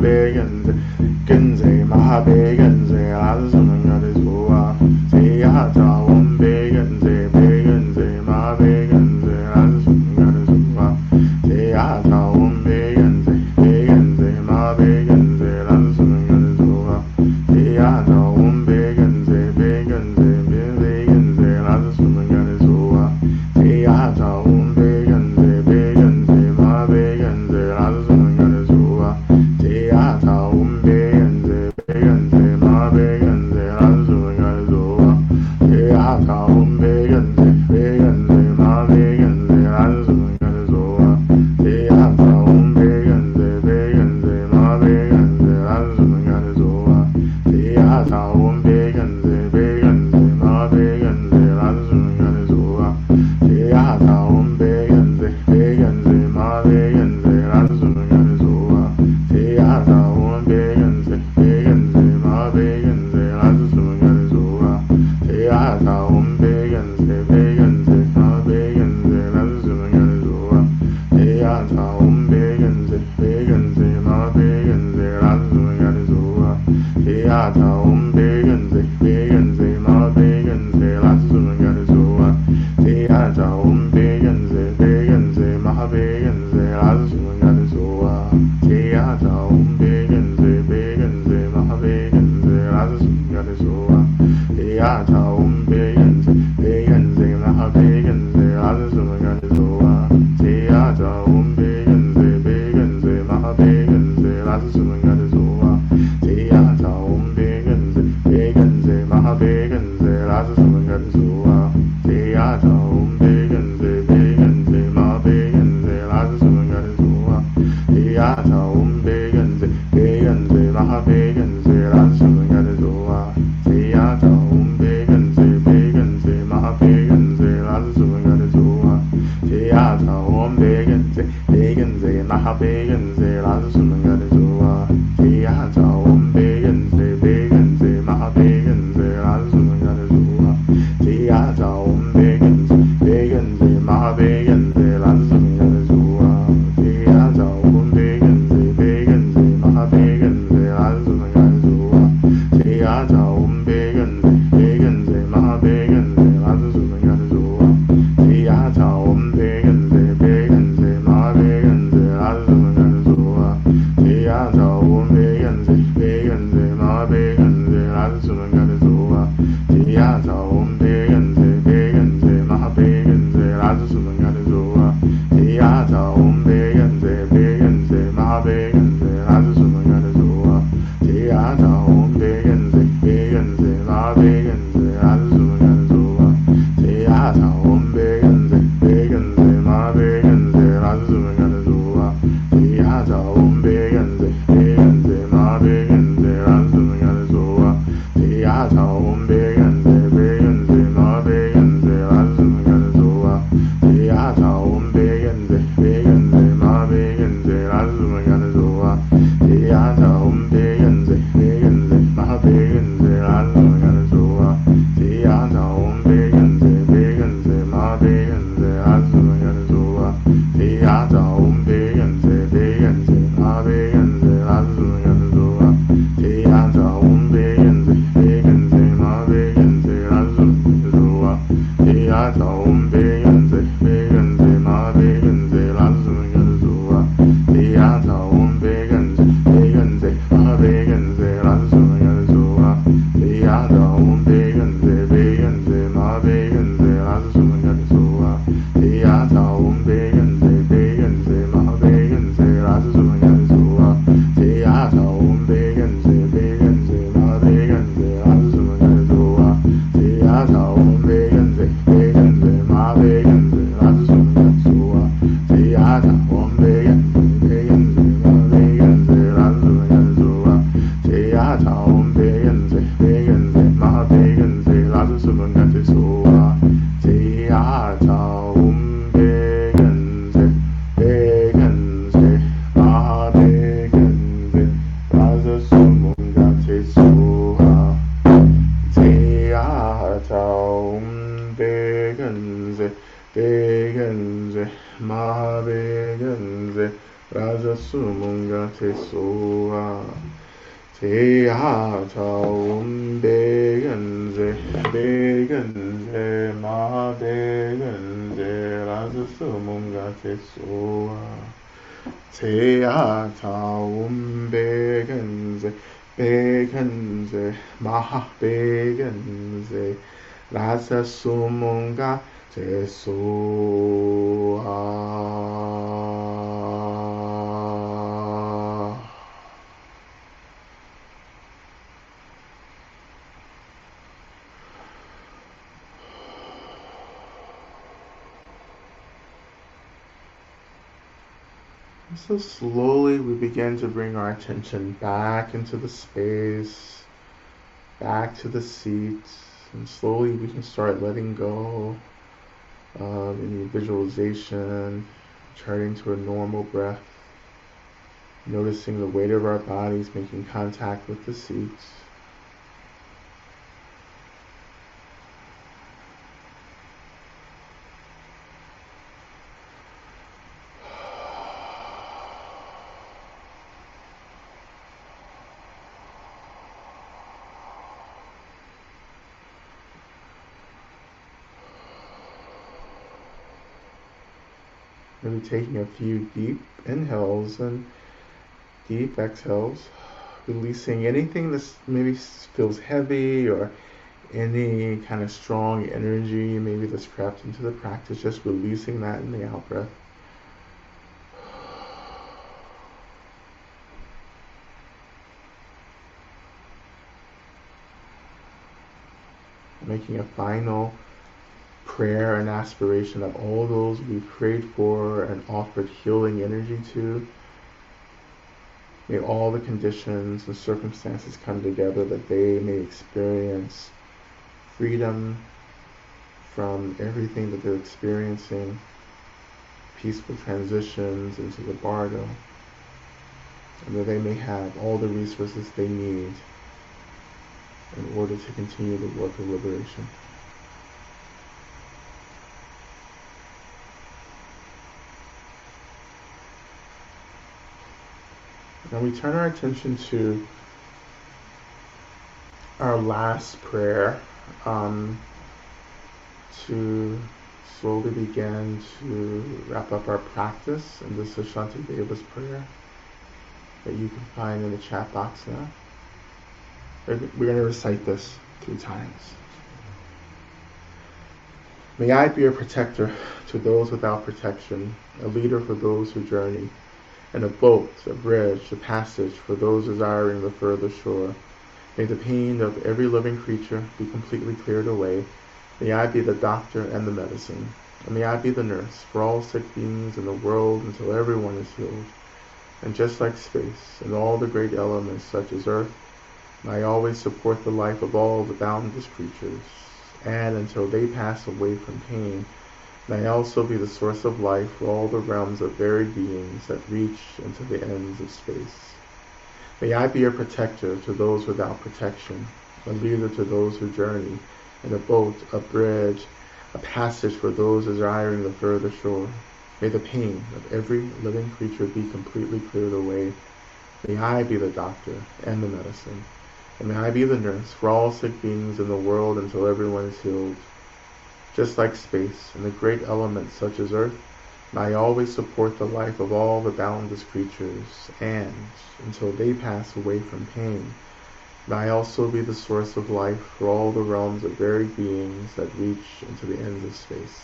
Begense, Gense, Mahabegense, Asumangalisua, Teata, Begense, Begense, Mahabegense, Asumangalisua, Teata, Begense, Begense, Mahabegense, Asumangalisua, Teata, Begense, Begense, Begense, Asumangalisua, Teata, Begense, Begense, Mahabegense, Asumangalisua, Teata, Begense, Begense, Mahabegense, Asumangalisua, Teata, Begense, Begense, Mahabegense, Asumangalisua, Teata, Begense, Begense, Mahabegense, Asumangalisua, Teata, Begense, Begense, Mahabegense, Asumangalisua, Teata, Begense, Begense, Mahabegense, Asumangalisua, Teata, Begense, Begense, Mahabegense, Asumangalisua, Teata, Begense, Begense, Mahabegense, Asumangalisua, Teata, Begense, Begense, Mahabegense, Asumangalisua, Teata, Begense, Begense, Mahabegense, Asumangalisua, Teata, Begense, Begense, Mahabegense, Asumangalisua, Teata, Begense, Begense, Mahabegense, Asumangalisua, Teata, Begense, Begense, Mahabegense, Asumangalisua, Teata, Begense, Begense, Mahabegense, Asumangalisua, Teata, Begense, Begense, Mahabegense, Asumangalisua, Teata, Begense, Begense, Mahabegense, Asumangalisua, Teata, Begense, Begense, Mahabegense, Asumangalisua, Teata, Begense, Begense, Mahabegense, Asumangalisua, Teata, Begense, Begense, Mahabegense, Asumangalisua, Teata, Begense, Begense, Mahabegense, Asumangalisua, Teata, Begense, Begense, Mahabegense, Asumangalisua, Teata, Begense, Begense, Mahabegense, Asumangalisua, Teata, Begense, Begense, Mahabegense, Asumangalisua, Teata, Begense, Begense, Mahabegense, Asumangalisua, Teata, Begense, Begense, Mahabegense, Asumangalisua, Teata, Begense, Begense, Mahabegense, Asumangalisua, Teata, Begense, Begense, Mahabegense, Asumangalisua, Teata, Begense, Begense, Mahabegense, Asumangalisua, Teata, Begense, Begense, Mahabegense, Asumangalisua, Teata, Begense, Begense, Mahabegense, Asumangalisua, Teata, Begense, Begense, Mahabegense, Asumangalisua, Teata, Begense, Begense, Mahabegense, Asumangalisua, Teata, Begense, Begense, Mahabegense, Asumangalisua, Teata, Begense, Begense, Mahabegense, Asumangalisua, Teata, Begense, Begense, Mahabegense, Asumangalisua, Teata, Begense, Begense, Mahabegense, Asumangalisua, Teata, Begense, Begense, Mahabegense, Asumangalisua, Teata, Begense, Begense, Mahabegense, Asumangalisua, Teata, Begense, Begense, Mahabegense, Asumangalisua, Teata, Begense, Begense, Mahabegense, Asumangalisua, Teata, Begense, Begense, Mahabegense, Asumangalisua, Teata, Begense, Begense, Mahabegense, Asumangalisua, Teata, Begense, Begense, Mahabegense, Asumangalisua, Teata, Begense, Begense, Mahabegense, Asumangalisua, Teata, Begense, Begense, Mahabegense, tesoa. Teha taum begenze, begenze, ma begenze, rasa sumunga tesoa. Teha taum begenze, begenze, ma begenze, rasa sumunga tesoa. So slowly we begin to bring our attention back into the space, back to the seat, and slowly we can start letting go of any visualization, returning to a normal breath, noticing the weight of our bodies making contact with the seats. Maybe taking a few deep inhales and deep exhales, releasing anything that maybe feels heavy or any kind of strong energy maybe that's crept into the practice, just releasing that in the out breath. Making a final prayer and aspiration of all those we prayed for and offered healing energy to. May all the conditions and circumstances come together that they may experience freedom from everything that they're experiencing, peaceful transitions into the bardo, and that they may have all the resources they need in order to continue the work of liberation. Now we turn our attention to our last prayer, to slowly begin to wrap up our practice. And this is Shanti Deva's prayer that you can find in the chat box now. We're going to recite this 3 times. May I be a protector to those without protection, a leader for those who journey, and a boat, a bridge, a passage for those desiring the further shore. May the pain of every living creature be completely cleared away. May I be the doctor and the medicine, and may I be the nurse for all sick beings in the world until everyone is healed. And just like space and all the great elements such as earth, may I always support the life of all the boundless creatures, and until they pass away from pain, may I also be the source of life for all the realms of varied beings that reach into the ends of space. May I be a protector to those without protection, a leader to those who journey, and a boat, a bridge, a passage for those desiring the further shore. May the pain of every living creature be completely cleared away. May I be the doctor and the medicine, and may I be the nurse for all sick beings in the world until everyone is healed. Just like space and the great elements such as earth, may I always support the life of all the boundless creatures, and until they pass away from pain, may I also be the source of life for all the realms of varied beings that reach into the ends of space.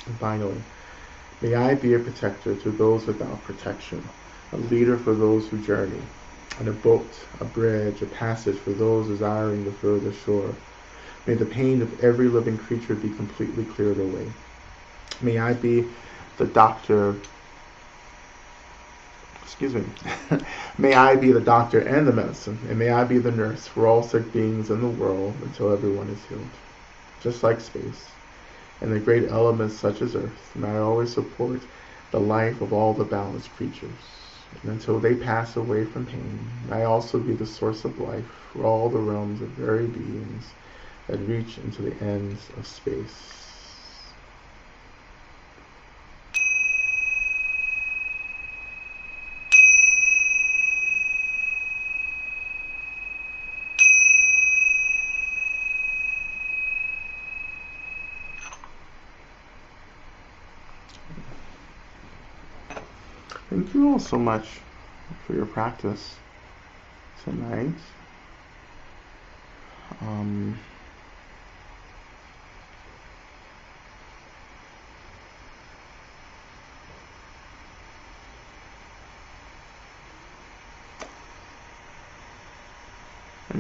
And finally, may I be a protector to those without protection, a leader for those who journey, and a boat, a bridge, a passage for those desiring the further shore. May the pain of every living creature be completely cleared away. May I be the doctor, may I be the doctor and the medicine, and may I be the nurse for all sick beings in the world until everyone is healed. Just like space and the great elements such as earth, may I always support the life of all the boundless creatures. And until they pass away from pain, may I also be the source of life for all the realms of varied beings that reach into the ends of space. thank you all so much for your practice tonight. And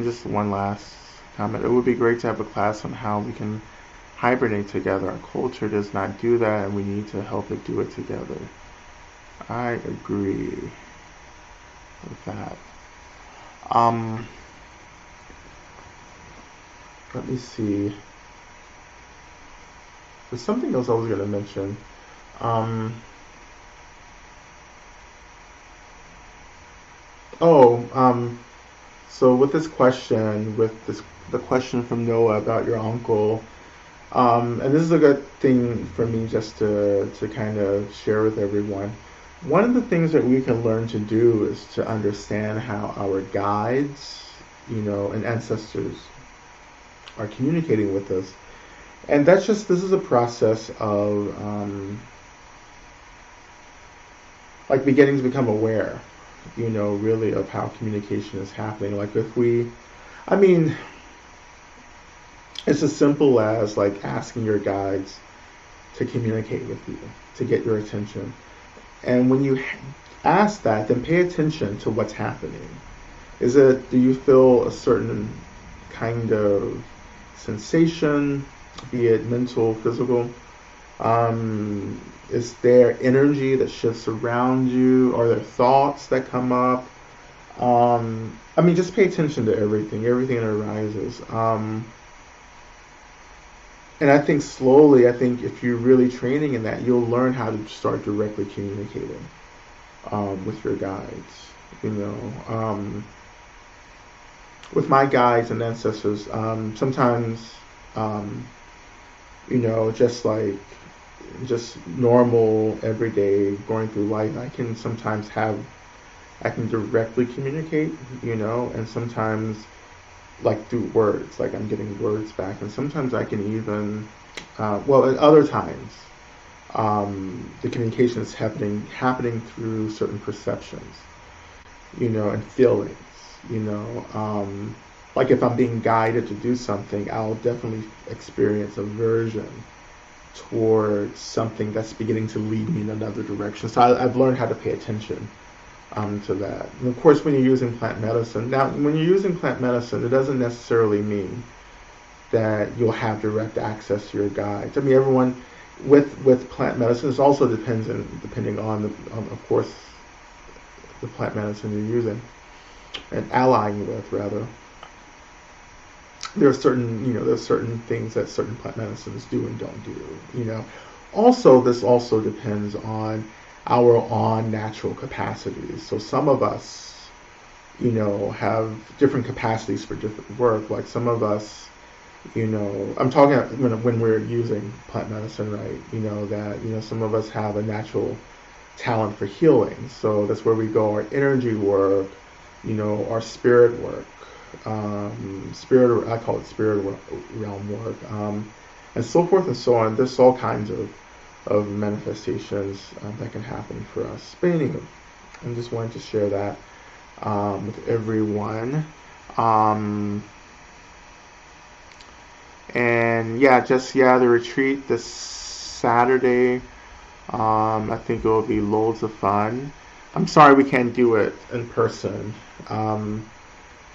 just one last comment. It would be great to have a class on how we can hibernate together. Our culture does not do that, and we need to help it do it together. I agree with that. Let me see. There's something else I was going to mention. So with this question, the question from Noah about your uncle, and this is a good thing for me just to kind of share with everyone. One of the things that we can learn to do is to understand how our guides, and ancestors are communicating with us. And this is a process of like beginning to become aware, really of how communication is happening. Like it's as simple as like asking your guides to communicate with you, to get your attention. And when you ask that, then pay attention to what's happening. Do you feel a certain kind of sensation, be it mental, physical? Is there energy that shifts around you? Are there thoughts that come up? Just pay attention to everything that arises. And I think slowly, if you're really training in that, you'll learn how to start directly communicating with your guides. With my guides and ancestors, sometimes, just normal, everyday, going through life, I can directly communicate, and sometimes like through words, like I'm getting words back, and sometimes I can even, at other times, the communication is happening through certain perceptions, and feelings, like if I'm being guided to do something, I'll definitely experience aversion towards something that's beginning to lead me in another direction. So I've learned how to pay attention to that. And of course, when you're using plant medicine, it doesn't necessarily mean that you'll have direct access to your guides. Everyone with plant medicine, it also depending on of course, the plant medicine you're using and allying with, rather. There are certain things that certain plant medicines do and don't do. Also, this also depends on our own natural capacities. So some of us, have different capacities for different work. Like some of us, I'm talking when we're using plant medicine, right? That some of us have a natural talent for healing. So that's where we go. Our energy work, our spirit work. I call it spirit realm work, and so forth and so on. There's all kinds of manifestations that can happen for us. But anyway, I just wanted to share that with everyone. The retreat this Saturday. I think it will be loads of fun. I'm sorry we can't do it in person.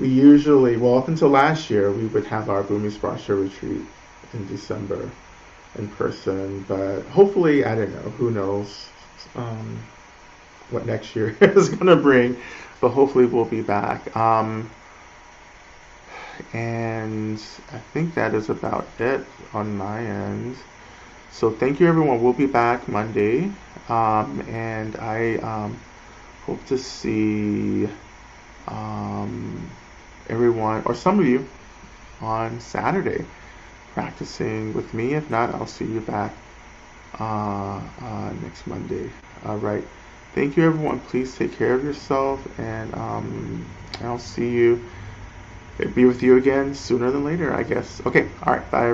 We usually, up until last year, we would have our Bhumi Sprasha retreat in December in person, but hopefully, I don't know, who knows what next year is going to bring, but hopefully we'll be back. And I think that is about it on my end. So thank you, everyone. We'll be back Monday, and I hope to see everyone, or some of you, on Saturday practicing with me. If not, I'll see you back next Monday. All right. Thank you, everyone. Please take care of yourself, and I'll be with you again sooner than later, I guess. Okay. All right. Bye.